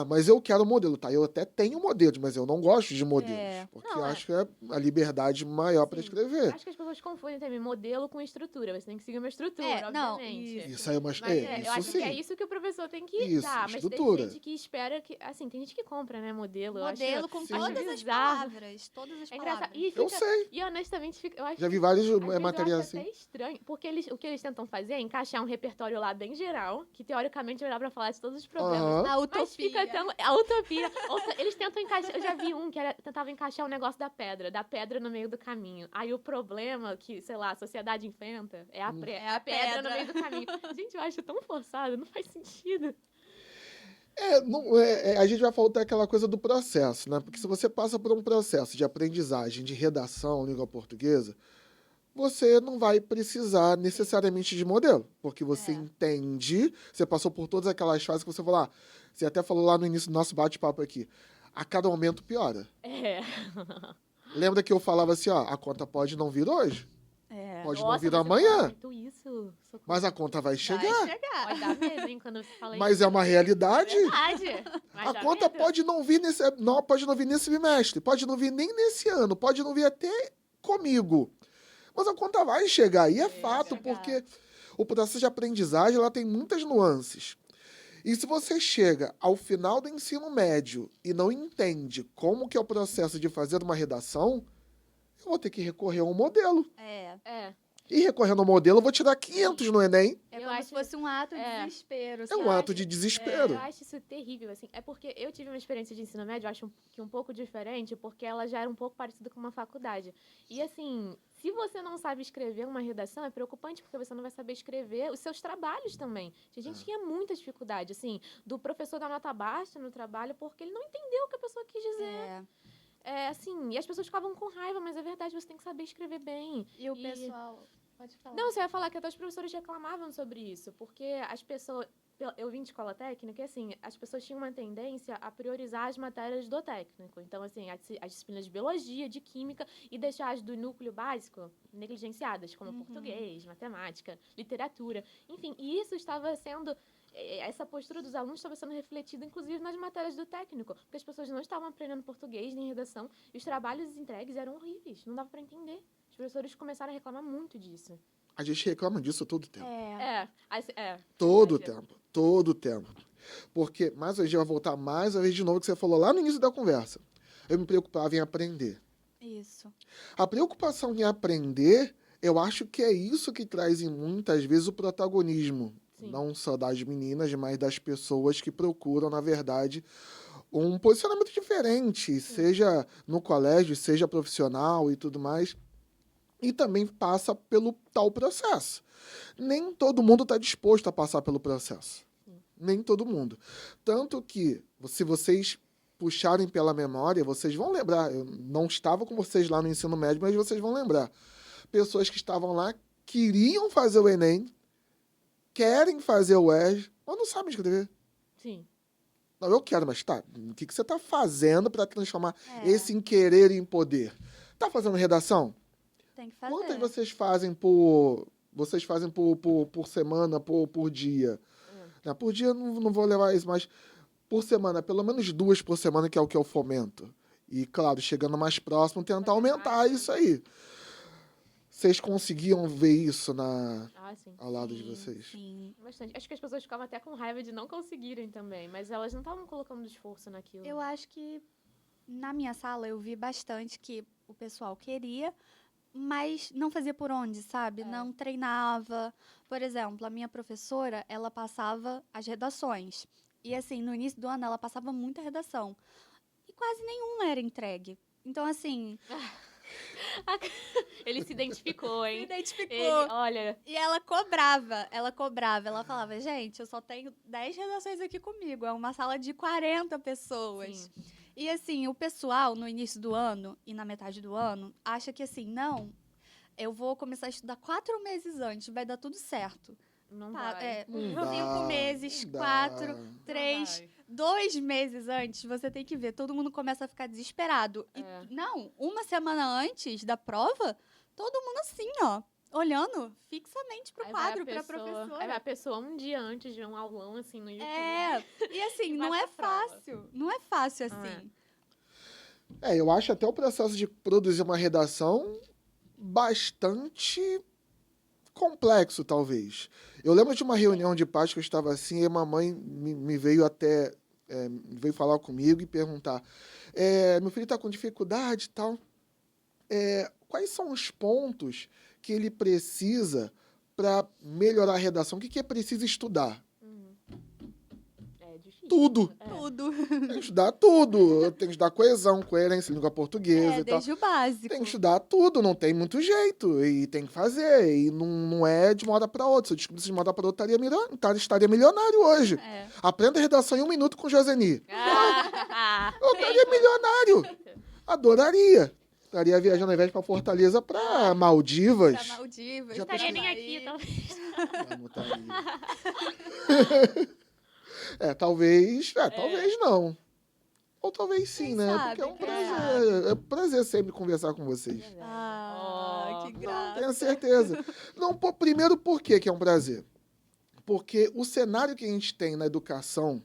Mas eu quero modelo, tá? Eu até tenho modelos, mas eu não gosto de modelos. Porque Não, eu acho que é a liberdade maior para Sim. escrever. Acho que as pessoas confundem também modelo com estrutura. Você tem que seguir uma estrutura, Não, obviamente. Isso aí é uma. Mas eu Isso acho sim. que é isso que o professor tem que Isso, dar. Mas estrutura. tem gente que espera que... Assim, tem gente que compra, né, modelo. Eu acho- Modelo com Sim. todas as bizarro. palavras. Todas as É engraçado. palavras. Eu sei. E honestamente, eu acho Já que vi vários às vezes materiais eu acho assim. até estranho, porque o que eles tentam fazer é encaixar um repertório lá bem geral, que teoricamente vai dar pra falar de todos os problemas. Aham. A Mas utopia. fica tão... A utopia. Eles tentam encaixar... Eu já vi um que tentava encaixar o negócio da pedra no meio do caminho. Aí o problema que, sei lá, a sociedade enfrenta é a a pedra no pedra. meio do caminho. Gente, eu acho tão forçado, não faz sentido. A gente vai faltar aquela coisa do processo, né? Porque se você passa por um processo de aprendizagem de redação, língua portuguesa, você não vai precisar necessariamente de modelo, porque você entende, você passou por todas aquelas fases que você falou, você até falou lá no início do nosso bate-papo aqui, a cada momento piora. É. Lembra que eu falava assim, a conta pode não vir hoje, pode não Nossa, vir você amanhã, fala muito isso. Socorro. mas a conta vai chegar. Vai chegar. Pode dar medo, hein, quando você fala Mas isso. é uma realidade. Verdade. Mas A dá conta medo. pode não vir nesse bimestre, pode não vir nem nesse ano, pode não vir até comigo. Mas a conta vai chegar, e é fato, chegar. porque o processo de aprendizagem ela tem muitas nuances. E se você chega ao final do ensino médio e não entende como que é o processo de fazer uma redação, eu vou ter que recorrer a um modelo. É. E recorrendo ao modelo, eu vou tirar 500 no Enem. É Eu como acho- se fosse um ato de é. desespero. É um sabe? ato de desespero. Eu acho isso terrível, assim. É porque eu tive uma experiência de ensino médio, eu acho que um pouco diferente, porque ela já era um pouco parecida com uma faculdade. E, assim, se você não sabe escrever uma redação, é preocupante, porque você não vai saber escrever os seus trabalhos também. A gente tinha muita dificuldade, assim, do professor dar nota baixa no trabalho, porque ele não entendeu o que a pessoa quis dizer. Assim, e as pessoas ficavam com raiva, mas é verdade, você tem que saber escrever bem. E o pessoal... Pode falar. Não, você vai falar que até os professores reclamavam sobre isso, porque as pessoas... Eu vim de escola técnica e, assim, as pessoas tinham uma tendência a priorizar as matérias do técnico. Então, assim, as disciplinas de biologia, de química, e deixar as do núcleo básico negligenciadas, como português, matemática, literatura. Enfim, e isso estava sendo... Essa postura dos alunos estava sendo refletida, inclusive, nas matérias do técnico, porque as pessoas não estavam aprendendo português nem redação, e os trabalhos entregues eram horríveis, não dava para entender. Os professores começaram a reclamar muito disso. A gente reclama disso todo tempo. Todo Verdade. tempo. Todo tempo. Porque, mais uma vez, vai voltar mais uma vez de novo que você falou lá no início da conversa. Eu me preocupava em aprender. Isso. A preocupação em aprender, eu acho que é isso que traz, muitas vezes, o protagonismo. Sim. Não só das meninas, mas das pessoas que procuram, na verdade, um posicionamento diferente, seja no colégio, seja profissional e tudo mais. E também passa pelo tal processo. Nem todo mundo está disposto a passar pelo processo. Nem todo mundo. Tanto que, se vocês puxarem pela memória, vocês vão lembrar. Eu não estava com vocês lá no ensino médio, mas vocês vão lembrar. Pessoas que estavam lá, queriam fazer o Enem, querem fazer o UERJ, mas não sabem escrever. Sim. Não, eu quero, mas tá. O que você está fazendo para transformar esse em querer em poder? Está fazendo redação? Tem que fazer. Quantas vocês fazem por semana, por dia? Né, por dia não vou levar isso, mas por semana, pelo menos 2 por semana, que é o que eu fomento. E, claro, chegando mais próximo, tentar aumentar isso aí. Vocês conseguiam ver isso Sim. ao lado de vocês? Sim. Bastante. Acho que as pessoas ficavam até com raiva de não conseguirem também, mas elas não estavam colocando esforço naquilo. Eu acho que na minha sala eu vi bastante que o pessoal queria, mas não fazia por onde, sabe? Não treinava. Por exemplo, a minha professora, ela passava as redações. E assim, no início do ano ela passava muita redação. E quase nenhuma era entregue. Então, assim, Ele se identificou, se hein? identificou. Olha, E ela cobrava. Ela falava, gente, eu só tenho 10 redações aqui comigo. É uma sala de 40 pessoas. sim. E assim, o pessoal, no início do ano e na metade do ano, acha que assim, não, eu vou começar a estudar 4 meses antes, vai dar tudo certo. Não Tá, vai. Não dá, 5 meses, não dá. 4, Não 3, vai. 2 meses antes, você tem que ver, todo mundo começa a ficar desesperado. E, não, uma semana antes da prova, todo mundo assim, ó, olhando fixamente pro Aí vai quadro, a pra pessoa- professora. Aí vai a pessoa um dia antes de um aulão, assim, no YouTube. E assim, E não vai é pra prova. fácil, não é fácil assim. Eu acho até o processo de produzir uma redação bastante complexo, talvez. Eu lembro de uma reunião de pais que eu estava assim, e a mamãe me veio até veio falar comigo e perguntar: meu filho está com dificuldade e tal. Quais são os pontos que ele precisa para melhorar a redação? O que é preciso estudar? É difícil. Tudo. Tudo. Tem que estudar tudo. Tem que estudar coesão, coerência, língua portuguesa e tal. Desde o básico. Tem que estudar tudo, não tem muito jeito. E tem que fazer. E não é de uma hora para outra. Se eu descobrisse de uma hora para outra, estaria milionário hoje. Aprenda redação em 1 minuto com Joseni. Eu estaria milionário. Adoraria. Estaria viajando ao invés para Fortaleza, para Maldivas. Pra Maldivas. Já Não estaria nem Paraíba. aqui, talvez. Vamos tá aí. Talvez não. Ou talvez sim, Quem né? sabe, Porque é um quem prazer. É um prazer sempre conversar com vocês. Ah, que Não, graça. tenho certeza. Não, primeiro, por que que é um prazer? Porque o cenário que a gente tem na educação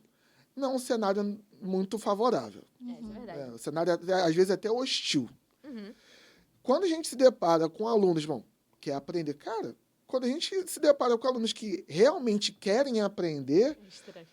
não é um cenário muito favorável. É, isso é verdade. O cenário, às vezes, é até hostil. Uhum. Quando a gente se depara com alunos, bom, quer aprender, cara, quando a gente se depara com alunos que realmente querem aprender, É estranho.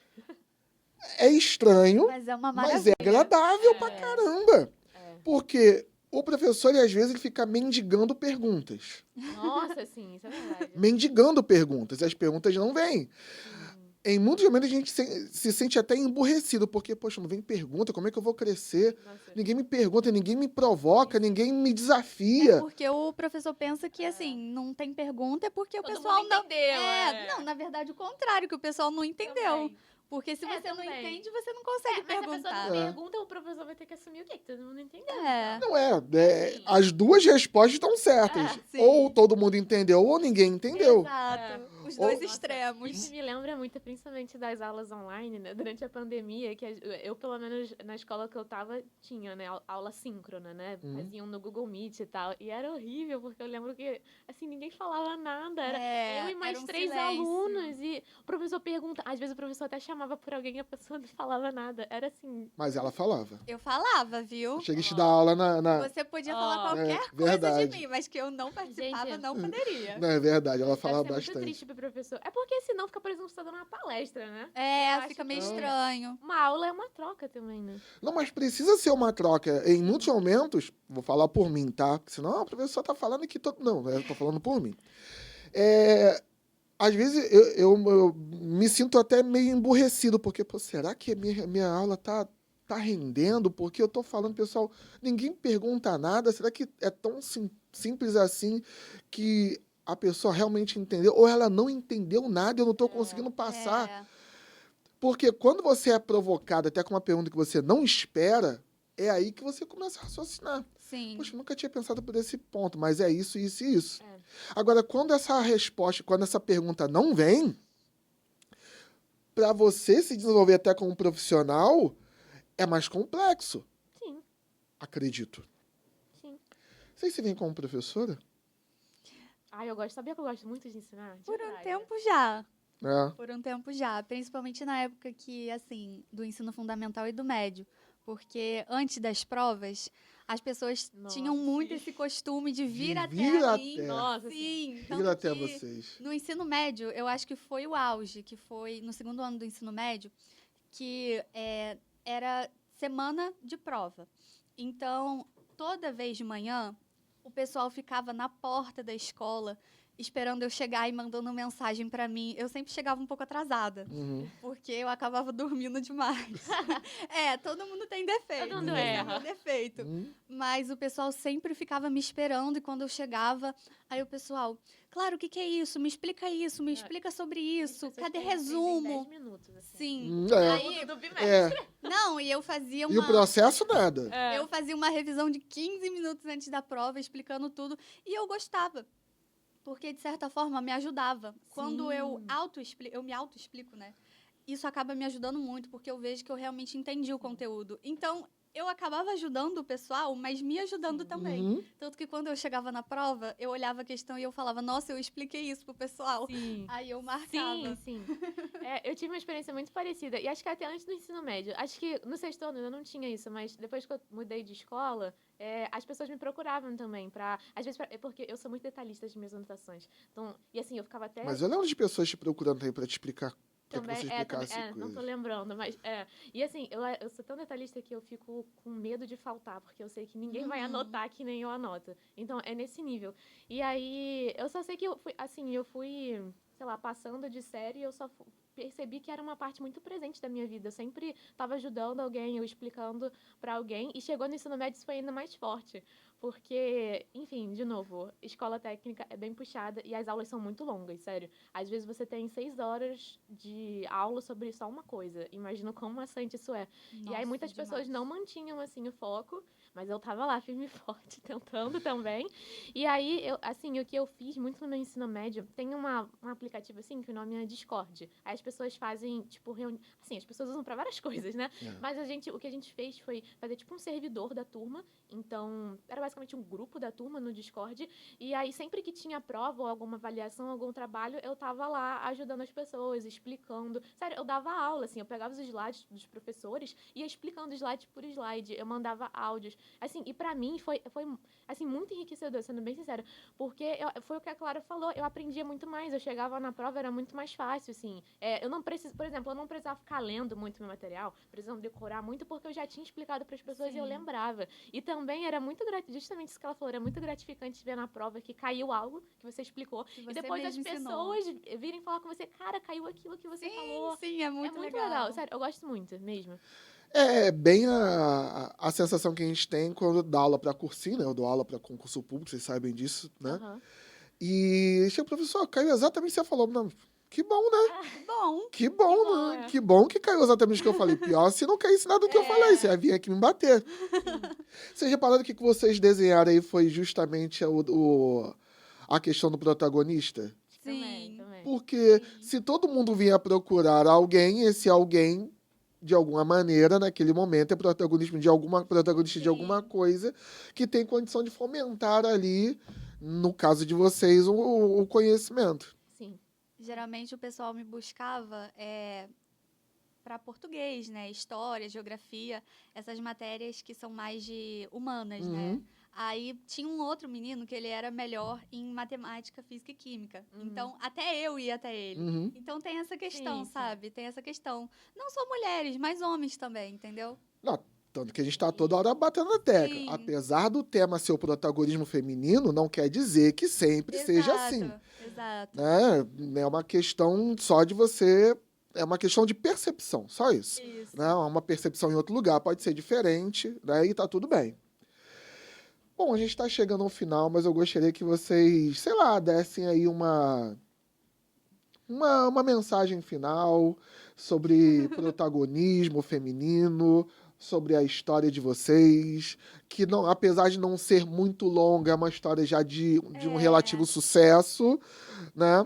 é estranho, Mas é uma mas maravilha. é agradável pra É. caramba. É. Porque o professor, às vezes, ele fica mendigando perguntas. Nossa, sim, isso é verdade. Mendigando perguntas, e as perguntas não vêm. Uhum. Em muitos momentos a gente se sente até emburrecido, porque, poxa, não vem pergunta, como é que eu vou crescer? Nossa. Ninguém me pergunta, ninguém me provoca, ninguém me É desafia. porque o professor pensa que, assim, não tem pergunta, é porque o Todo pessoal mundo não... entendeu, Não, na verdade, o contrário, que o pessoal não entendeu. Também. Porque se É, você não também. entende, você não consegue Mas se a pessoa perguntar. não É. pergunta, o professor vai ter que assumir o quê? Que todo mundo entendeu. É. então. Não as duas respostas estão certas. Sim. Ou todo mundo entendeu, ou ninguém entendeu. Exato. Os Ou- dois Nossa, extremos. Isso me lembra muito, principalmente das aulas online, né? Durante a pandemia, que eu, pelo menos, na escola que eu tava, tinha, né? Aula síncrona, né? Faziam no Google Meet e tal. E era horrível, porque eu lembro que, assim, ninguém falava nada. Era eu e mais era um 3 silêncio. alunos. E o professor pergunta... Às vezes o professor até chamava por alguém e a pessoa não falava nada. Era assim... Mas ela falava. Eu falava, viu? Cheguei a te dar aula na... Você podia falar Ó. qualquer É, coisa verdade. de mim, mas que eu não participava, Gente, não poderia. Não, é verdade, ela Deve falava ser muito bastante. triste pro professor. É porque senão fica parecendo que você tá dando uma palestra, né? Eu É, acho fica meio que estranho. Uma aula é uma troca também, né? Não, mas precisa ser uma troca. Em muitos momentos, vou falar por mim, tá? Porque senão o professor tá falando que todo. Não, eu tô falando por mim. Às vezes eu me sinto até meio emburrecido, porque, pô, será que a minha aula tá rendendo? Porque eu tô falando, pessoal, ninguém pergunta nada. Será que é tão simples assim que a pessoa realmente entendeu? Ou ela não entendeu nada e eu não tô conseguindo passar? É, Porque quando você é provocado até com uma pergunta que você não espera, é aí que você começa a raciocinar. sim. Poxa, eu nunca tinha pensado por esse ponto, mas é isso, isso e isso. É. Agora, quando essa resposta, quando essa pergunta não vem, para você se desenvolver até como profissional, é mais complexo, Sim, acredito. sim. Vocês se veem como professora? Ai, sabia que eu gosto muito de ensinar? De Por um verdade. tempo já. É. Por um tempo já. Principalmente na época que, assim, do ensino fundamental e do médio. Porque antes das provas, as pessoas Nossa, tinham muito sim. esse costume de vir De até vir a mim. até. Nossa, Sim, Vir tanto até que vocês. no ensino médio, eu acho que foi o auge, que foi no segundo ano do ensino médio, que era semana de prova. Então, toda vez de manhã, o pessoal ficava na porta da escola esperando eu chegar e mandando mensagem pra mim. Eu sempre chegava um pouco atrasada, Uhum. porque eu acabava dormindo demais. Todo mundo tem defeito. Todo mundo esse é erra. meu defeito. Hum. Mas o pessoal sempre ficava me esperando e quando eu chegava, aí o pessoal, claro, o que é isso? Me explica isso, me explica sobre isso, As pessoas cadê têm 10 resumo? minutos, assim. Sim. É. Aí, Do bimestre. É. não, e eu fazia E o uma processo, nada. É. eu fazia uma revisão de 15 minutos antes da prova, explicando tudo, e eu gostava. Porque, de certa forma, me ajudava. Quando eu me auto-explico, né? Isso acaba me ajudando muito, porque eu vejo que eu realmente entendi o conteúdo. Então, eu acabava ajudando o pessoal, mas me ajudando também. Uhum. Tanto que quando eu chegava na prova, eu olhava a questão e eu falava, nossa, eu expliquei isso pro pessoal. Sim. Aí eu marcava. Sim. Eu tive uma experiência muito parecida. E acho que até antes do ensino médio. Acho que no sexto ano eu não tinha isso, mas depois que eu mudei de escola, as pessoas me procuravam também. Às vezes, porque eu sou muito detalhista das minhas anotações. Então, e assim, eu ficava até. Mas eu lembro de pessoas te procurando aí pra te explicar. Quer que Também, você explicasse não coisas. tô lembrando, mas E assim, eu sou tão detalhista que eu fico com medo de faltar, porque eu sei que ninguém vai anotar que nem eu anoto. Então, é nesse nível. E aí, eu só sei que eu fui, sei lá, passando de série, eu só percebi que era uma parte muito presente da minha vida. Eu sempre estava ajudando alguém, eu explicando para alguém, e chegou no ensino médio isso foi ainda mais forte. Porque, enfim, de novo, escola técnica é bem puxada e as aulas são muito longas, sério. Às vezes você tem 6 horas de aula sobre só uma coisa. Imagina quão maçante isso é. E aí Nossa, muitas pessoas demais. não mantinham, assim, o foco, mas eu tava lá firme e forte, tentando também. E aí, assim, o que eu fiz muito no meu ensino médio, tem um aplicativo, assim, que o nome é Discord. Aí as pessoas fazem, tipo, assim, as pessoas usam pra várias coisas, né? É. Mas o que a gente fez foi fazer, tipo, um servidor da turma. Então, era basicamente um grupo da turma no Discord. E aí, sempre que tinha prova ou alguma avaliação, algum trabalho, eu tava lá ajudando as pessoas, explicando. Sério, eu dava aula, assim, eu pegava os slides dos professores e ia explicando slide por slide. Eu mandava áudios. Assim, e pra mim foi assim, muito enriquecedor, sendo bem sincera. Porque foi o que a Clara falou, eu aprendia muito mais. Eu chegava na prova, era muito mais fácil, assim. Eu não preciso, por exemplo, eu não precisava ficar lendo muito meu material, precisando decorar muito, porque eu já tinha explicado para as pessoas e eu Sim. lembrava. E também era muito justamente isso que ela falou, era muito gratificante ver na prova que caiu algo que você explicou. Que E você depois as mesmo ensinou. pessoas virem falar com você, cara, caiu aquilo que você falou. Sim, é muito, É muito legal, sério, eu gosto muito, mesmo. É bem a sensação que a gente tem quando dá aula para cursinho, né? Eu dou aula para concurso público, vocês sabem disso, né? Aham. E chega o professor, caiu exatamente o que você falou. Não, que bom, né? Bom. Que bom, bom, né? é. Que bom que caiu exatamente o que eu falei. Pior se não caísse nada do que eu falei, você ia vir aqui me bater. Vocês repararam que o que vocês desenharam aí foi justamente a questão do protagonista? Também, Sim. também. Porque Sim. se todo mundo vinha procurar alguém, esse alguém, de alguma maneira, naquele momento, é protagonista de alguma Sim. coisa que tem condição de fomentar ali, no caso de vocês, o conhecimento. Sim. Geralmente o pessoal me buscava para português, né? História, geografia, essas matérias que são mais de humanas, né? Uhum. Aí tinha um outro menino que ele era melhor em matemática, física e química. Uhum. Então, até eu ia até ele. Uhum. Então tem essa questão, Sim, sim. sabe? Tem essa questão. Não só mulheres, mas homens também, entendeu? Não, tanto que a gente tá toda hora batendo na tecla. Sim. Apesar do tema ser o protagonismo feminino, não quer dizer que sempre seja assim. Exato. Né? É uma questão só de você. É uma questão de percepção, só isso. Isso. Né? Uma percepção em outro lugar pode ser diferente, né? E tá tudo bem. Bom, a gente está chegando ao final, mas eu gostaria que vocês, sei lá, dessem aí uma mensagem final sobre protagonismo feminino, sobre a história de vocês, que não, apesar de não ser muito longa, é uma história já de um relativo sucesso, né?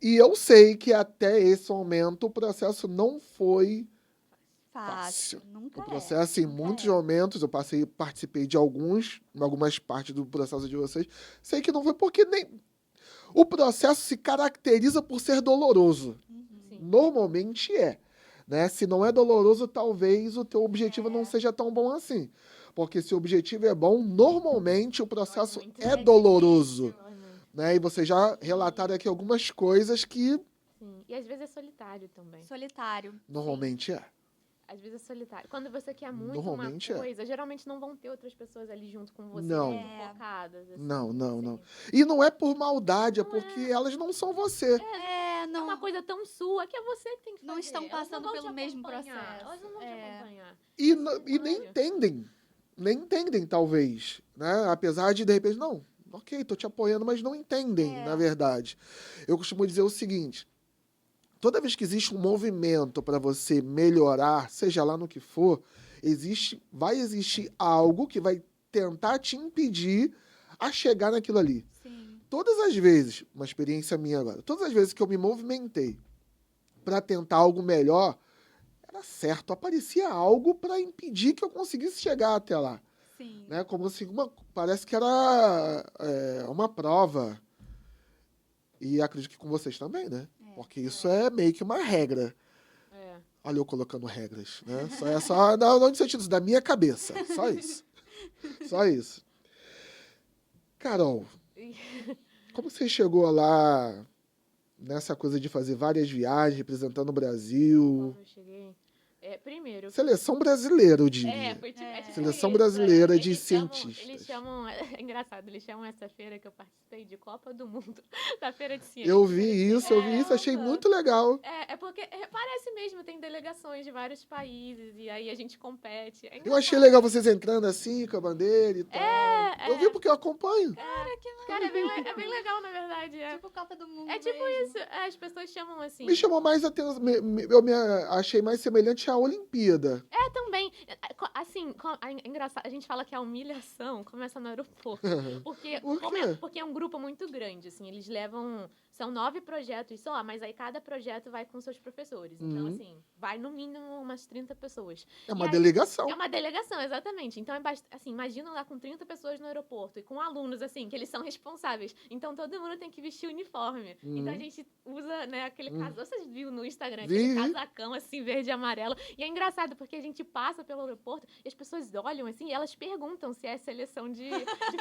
E eu sei que até esse momento o processo não foi Fácil. fácil. Nunca O processo, em nunca muitos é. momentos, eu participei de algumas partes do processo de vocês, sei que não foi porque nem... O processo se caracteriza por ser doloroso. Sim. Normalmente é. Né? Se não é doloroso, talvez o teu objetivo não seja tão bom assim. Porque se o objetivo é bom, normalmente o processo muito é doloroso. difícil, muito. Né? E vocês já relataram aqui algumas coisas que Sim. E às vezes é solitário também. Solitário. normalmente é. Às vezes é solitário. Quando você quer muito Normalmente é. uma coisa, geralmente não vão ter outras pessoas ali junto com você, Não. muito focadas. Assim, Não. assim. E não é por maldade, é Não porque elas não são você. É Não, uma coisa tão sua que é você que tem que fazer. Não estão Elas passando vão pelo te mesmo acompanhar. processo. Elas não vão te É. acompanhar. E, É e nem solitário. entendem. Nem entendem, talvez. Né? Apesar de repente, não, ok, tô te apoiando, mas não entendem, na verdade. Eu costumo dizer o seguinte: toda vez que existe um movimento para você melhorar, seja lá no que for, vai existir algo que vai tentar te impedir a chegar naquilo ali. Sim. Todas as vezes, uma experiência minha agora, todas as vezes que eu me movimentei para tentar algo melhor, era certo, aparecia algo para impedir que eu conseguisse chegar até lá. Sim. Né? Como assim, parece que era uma prova. E acredito que com vocês também, né? Porque isso é meio que uma regra. É. Olha eu colocando regras, né? Não no sentido da minha cabeça. Só isso. Só isso. Carol, como você chegou lá nessa coisa de fazer várias viagens representando o Brasil? Como eu cheguei. primeiro. Seleção brasileira, eu diria. Foi tipo, tipo Seleção isso, brasileira de Eles cientistas. chamam, é engraçado, eles chamam essa feira que eu participei de Copa do Mundo, da Feira de Ciência. Eu vi isso, achei muito legal. Porque parece mesmo, tem delegações de vários países, e aí a gente compete. É Eu achei engraçado. legal vocês entrando assim, com a bandeira e tal. Eu vi porque eu acompanho. Cara, é bem legal, na verdade. Tipo Copa do Mundo É tipo mesmo. isso, as pessoas chamam assim. Me chamou mais atenção, eu me achei mais semelhante à Olimpíada. Também, assim, é engraçado, a gente fala que a humilhação começa no aeroporto. Porque, Por como quê? porque é um grupo muito grande, assim, eles levam. São 9 projetos só, mas aí cada projeto vai com seus professores. Então, assim, vai no mínimo umas 30 pessoas. É uma E aí, delegação. É uma delegação, exatamente. Então, assim, imagina lá com 30 pessoas no aeroporto e com alunos, assim, que eles são responsáveis. Então, todo mundo tem que vestir uniforme. Então, a gente usa, né, aquele casaco. Vocês viram no Instagram, aquele casacão, assim, verde e amarelo. E é engraçado, porque a gente passa pelo aeroporto e as pessoas olham, assim, e elas perguntam se é seleção de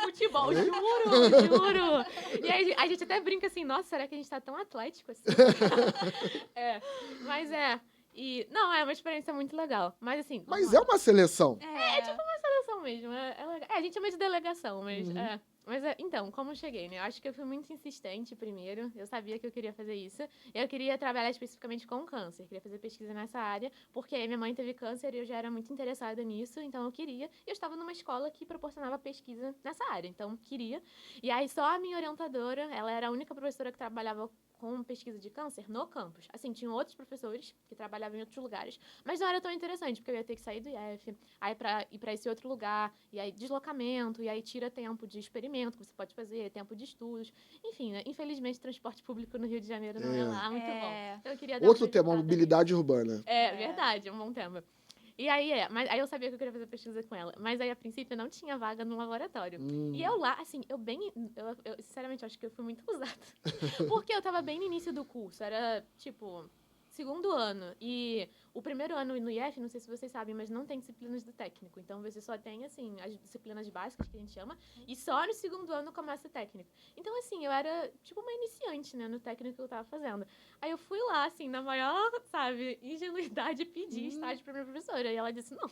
futebol. Juro! E aí, a gente até brinca assim, nossa, será que a gente tá tão atlético assim? Mas não, é uma experiência muito legal. Mas assim. Mas é uma seleção. É tipo uma seleção mesmo. É legal. A gente chama de delegação, mas. Então, como eu cheguei, né? Eu acho que eu fui muito insistente primeiro. Eu sabia que eu queria fazer isso. Eu queria trabalhar especificamente com câncer. Queria fazer pesquisa nessa área, porque minha mãe teve câncer e eu já era muito interessada nisso, então eu queria. E eu estava numa escola que proporcionava pesquisa nessa área, então queria. E aí só a minha orientadora, ela era a única professora que trabalhava com pesquisa de câncer no campus. Assim, tinham outros professores que trabalhavam em outros lugares, mas não era tão interessante, porque eu ia ter que sair do IF, aí pra ir pra esse outro lugar, e aí deslocamento, e aí tira tempo de experimento que você pode fazer, tempo de estudos. Enfim, né? Infelizmente, transporte público no Rio de Janeiro não é lá muito bom. Então eu queria dar Outro uma tema, ajudada mobilidade urbana. verdade, é um bom tema. E aí mas aí eu sabia que eu queria fazer pesquisa com ela. Mas aí, a princípio, não tinha vaga no laboratório. E eu lá, assim, eu sinceramente, acho que eu fui muito usada. Porque eu tava bem no início do curso. Era, tipo, segundo ano. E o primeiro ano no IF, não sei se vocês sabem, mas não tem disciplinas do técnico. Então, você só tem, assim, as disciplinas básicas, que a gente chama. E só no segundo ano começa o técnico. Então, assim, eu era, tipo, uma iniciante, né, no técnico que eu tava fazendo. Aí eu fui lá, assim, na maior, sabe, ingenuidade, pedi estágio pra minha professora. E ela disse, não.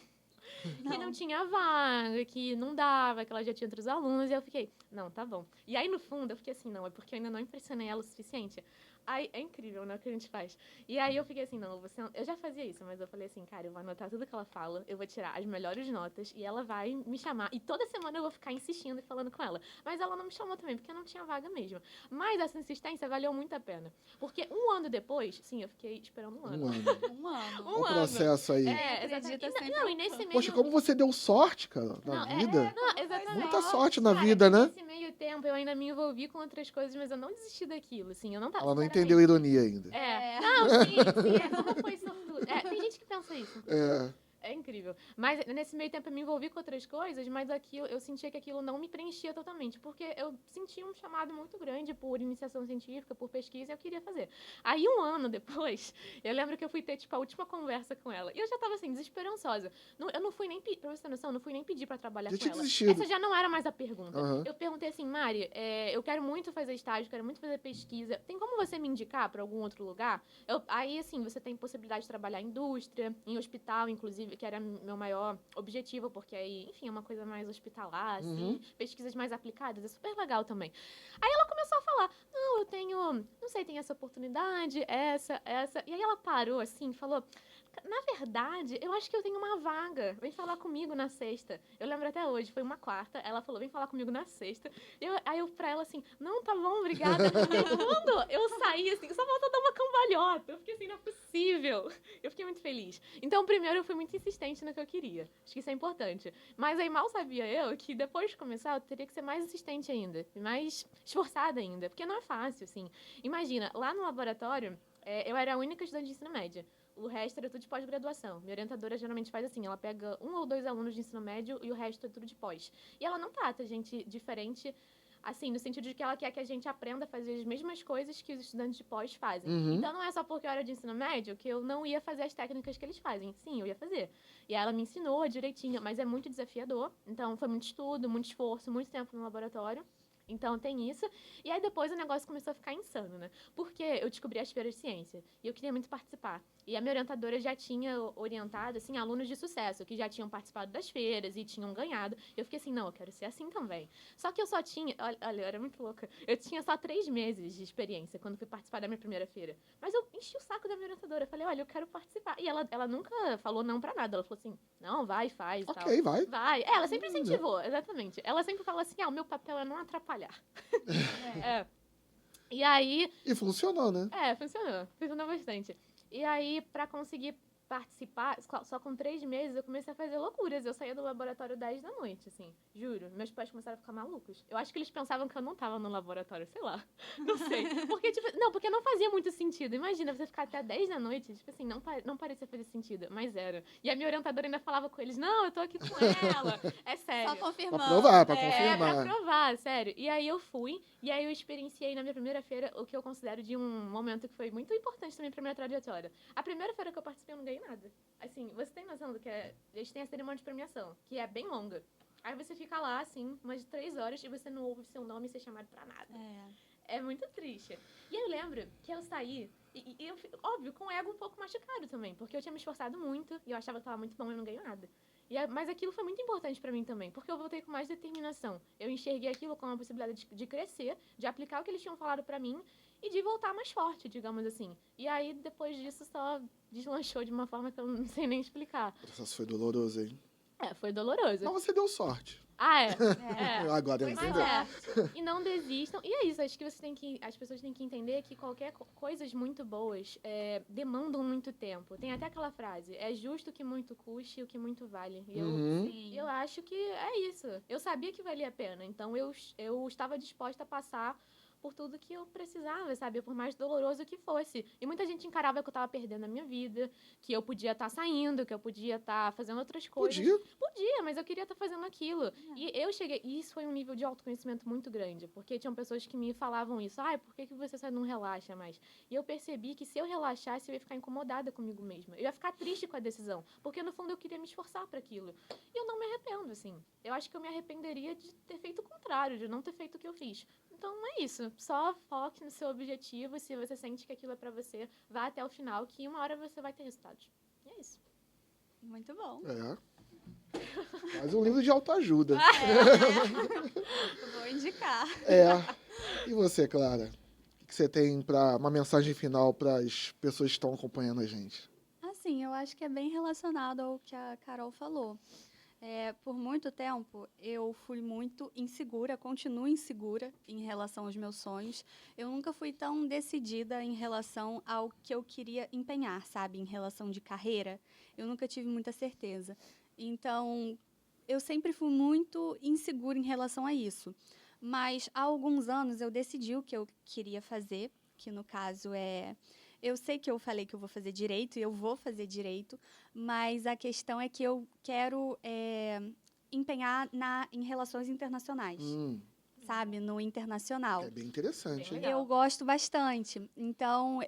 Que não tinha vaga, que não dava, que ela já tinha outros alunos. E eu fiquei, não, tá bom. E aí, no fundo, eu fiquei assim, não, é porque eu ainda não impressionei ela o suficiente. Aí, é incrível, né, o que a gente faz. E aí, eu fiquei assim, não, eu já fazia isso, mas eu falei assim, cara, eu vou anotar tudo que ela fala, eu vou tirar as melhores notas e ela vai me chamar. E toda semana eu vou ficar insistindo e falando com ela. Mas ela não me chamou também, porque eu não tinha vaga mesmo. Mas essa insistência valeu muito a pena. Porque um ano depois, sim, eu fiquei esperando um ano. Um ano. O processo aí. Exatamente. Acredita E nesse meio... Poxa, como você deu sorte, cara, na vida. Exatamente. Muita sorte na Cara, vida, né? Nesse meio tempo, eu ainda me envolvi com outras coisas, mas eu não desisti daquilo, assim, eu não tava... Ela não sinceramente. entendeu a ironia ainda. Não, sim, não foi sortudo. Tem gente que pensa isso. É incrível. Mas nesse meio tempo eu me envolvi com outras coisas, mas aquilo, eu sentia que aquilo não me preenchia totalmente, porque eu sentia um chamado muito grande por iniciação científica, por pesquisa, e eu queria fazer. Aí, um ano depois, eu lembro que eu fui ter, tipo, a última conversa com ela. E eu já tava, assim, desesperançosa. Eu não fui nem, pra você ter noção, eu não fui nem pedir pra trabalhar Já com tinha ela. desistido. Essa já não era mais a pergunta. Uhum. Eu perguntei assim, Mari, eu quero muito fazer estágio, quero muito fazer pesquisa. Tem como você me indicar pra algum outro lugar? Aí, assim, você tem possibilidade de trabalhar em indústria, em hospital, inclusive, que era meu maior objetivo, porque aí, enfim, é uma coisa mais hospitalar, assim, pesquisas mais aplicadas, é super legal também. Aí ela começou a falar, não, eu tenho, não sei, tem essa oportunidade, essa, e aí ela parou, assim, e falou, na verdade, eu acho que eu tenho uma vaga, vem falar comigo na sexta. Eu lembro até hoje, foi uma quarta, ela falou, vem falar comigo na sexta. Aí eu pra ela assim, não, tá bom, obrigada. E quando eu saí, assim, só falta dar uma cambalhota. Eu fiquei assim, não é possível. Eu fiquei muito feliz. Então, primeiro, eu fui muito insistente no que eu queria. Acho que isso é importante. Mas aí mal sabia eu que depois de começar, eu teria que ser mais insistente ainda, mais esforçada ainda, porque não é fácil, assim. Imagina, lá no laboratório, eu era a única estudante de ensino médio. O resto era tudo de pós-graduação. Minha orientadora geralmente faz assim, ela pega 1 ou 2 alunos de ensino médio e o resto é tudo de pós. E ela não trata a gente diferente, assim, no sentido de que ela quer que a gente aprenda a fazer as mesmas coisas que os estudantes de pós fazem. Então, não é só porque eu era de ensino médio que eu não ia fazer as técnicas que eles fazem. Sim, eu ia fazer. E ela me ensinou direitinho, mas é muito desafiador. Então, foi muito estudo, muito esforço, muito tempo no laboratório. Então, tem isso. E aí, depois, o negócio começou a ficar insano, né? Porque eu descobri as feiras de ciência e eu queria muito participar. E a minha orientadora já tinha orientado, assim, alunos de sucesso, que já tinham participado das feiras e tinham ganhado. Eu fiquei assim, não, eu quero ser assim também. Só que eu só tinha, olha, eu era muito louca, eu tinha só 3 meses de experiência quando fui participar da minha primeira feira. Mas eu enchi o saco da minha orientadora, eu falei, olha, eu quero participar. E ela nunca falou não pra nada, ela falou assim, não, vai, faz e tal. Ok, vai. Vai. Ela sempre incentivou, exatamente. Ela sempre fala assim, o meu papel é não atrapalhar. É. E aí, E funcionou, né? funcionou. Funcionou bastante. E aí, pra conseguir participar, só com 3 meses, eu comecei a fazer loucuras. Eu saía do laboratório 10 da noite, assim. Juro. Meus pais começaram a ficar malucos. Eu acho que eles pensavam que eu não tava no laboratório, sei lá. Não sei. Porque, porque não fazia muito sentido. Imagina, você ficar até 10 da noite, tipo assim, não parecia fazer sentido, mas era. E a minha orientadora ainda falava com eles, não, eu tô aqui com ela. É sério. Só confirmando. Pra provar, pra Pra confirmar. provar, sério. E aí eu fui, e aí eu experienciei na minha primeira feira o que eu considero de um momento que foi muito importante também pra minha trajetória. A primeira feira que eu participei, eu não ganhei nada. Assim, você tem noção do que é? Eles têm a cerimônia de premiação, que é bem longa. Aí você fica lá, assim, umas 3 horas e você não ouve seu nome ser chamado pra nada. É muito triste. E eu lembro que eu saí, e eu, óbvio, com o ego um pouco machucado também, porque eu tinha me esforçado muito e eu achava que tava muito bom e eu não ganho nada. Mas aquilo foi muito importante pra mim também, porque eu voltei com mais determinação. Eu enxerguei aquilo como uma possibilidade de crescer, de aplicar o que eles tinham falado pra mim e de voltar mais forte, digamos assim. E aí, depois disso, só deslanchou de uma forma que eu não sei nem explicar. O processo foi doloroso, hein? Foi doloroso. Mas você deu sorte. Agora eu Mas entendi. e não desistam. E é isso, acho que as pessoas têm que entender que coisas muito boas demandam muito tempo. Tem até aquela frase, é justo que muito custe e o que muito vale. E eu acho que é isso. Eu sabia que valia a pena, então eu estava disposta a passar por tudo que eu precisava, sabe? Por mais doloroso que fosse. E muita gente encarava que eu tava perdendo a minha vida, que eu podia estar saindo, que eu podia estar fazendo outras coisas. Podia, mas eu queria estar fazendo aquilo. E eu cheguei... E isso foi um nível de autoconhecimento muito grande, porque tinham pessoas que me falavam isso. Por que você só não relaxa mais? E eu percebi que se eu relaxasse, eu ia ficar incomodada comigo mesma. Eu ia ficar triste com a decisão, porque no fundo eu queria me esforçar para aquilo. E eu não me arrependo, assim. Eu acho que eu me arrependeria de ter feito o contrário, de não ter feito o que eu fiz. Então, é isso. Só foque no seu objetivo. Se você sente que aquilo é pra você, vá até o final, que uma hora você vai ter resultados. E é isso. Muito bom. Faz um livro de autoajuda. Vou indicar. E você, Clara? O que você tem para uma mensagem final para as pessoas que estão acompanhando a gente? Assim, eu acho que é bem relacionado ao que a Carol falou. Por muito tempo, eu fui muito insegura, continuo insegura em relação aos meus sonhos. Eu nunca fui tão decidida em relação ao que eu queria empenhar, sabe? Em relação de carreira, eu nunca tive muita certeza. Então, eu sempre fui muito insegura em relação a isso. Mas, há alguns anos, eu decidi o que eu queria fazer, que no caso é... Eu sei que eu falei que eu vou fazer direito, e eu vou fazer direito, mas a questão é que eu quero empenhar em relações internacionais, sabe? No internacional. É bem interessante, hein? Eu gosto bastante. Então,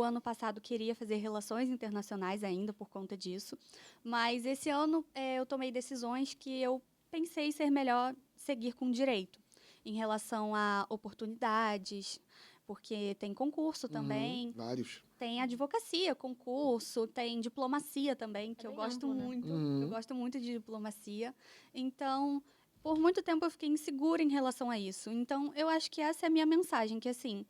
ano passado, queria fazer relações internacionais ainda por conta disso, mas esse ano eu tomei decisões que eu pensei ser melhor seguir com direito, em relação a oportunidades, porque tem concurso também. Vários. Tem advocacia, concurso, tem diplomacia também, que eu gosto amplo, né? muito. Eu gosto muito de diplomacia. Então, por muito tempo eu fiquei insegura em relação a isso. Então, eu acho que essa é a minha mensagem, que assim,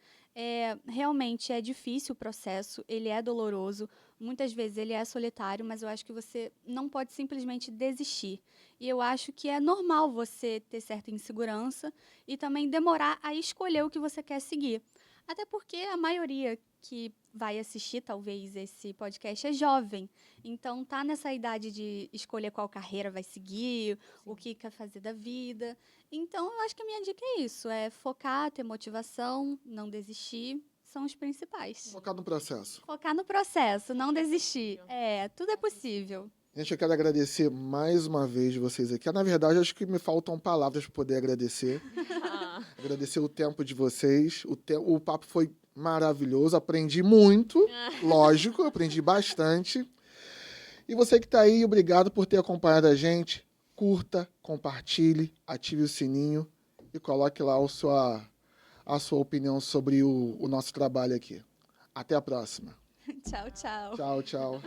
realmente é difícil o processo, ele é doloroso, muitas vezes ele é solitário, mas eu acho que você não pode simplesmente desistir. E eu acho que é normal você ter certa insegurança e também demorar a escolher o que você quer seguir. Até porque a maioria que vai assistir, talvez, esse podcast é jovem. Então, tá nessa idade de escolher qual carreira vai seguir, o que quer fazer da vida. Então, eu acho que a minha dica é isso, é focar, ter motivação, não desistir, são os principais. Focar no processo. Focar no processo, não desistir. Tudo é possível. Gente, eu quero agradecer mais uma vez vocês aqui. Na verdade, acho que me faltam palavras para poder agradecer. Agradecer o tempo de vocês. O papo foi maravilhoso. Aprendi muito, lógico, aprendi bastante. E você que está aí, obrigado por ter acompanhado a gente. Curta, compartilhe, ative o sininho e coloque lá a sua opinião sobre o nosso trabalho aqui. Até a próxima. Tchau, tchau. Tchau, tchau.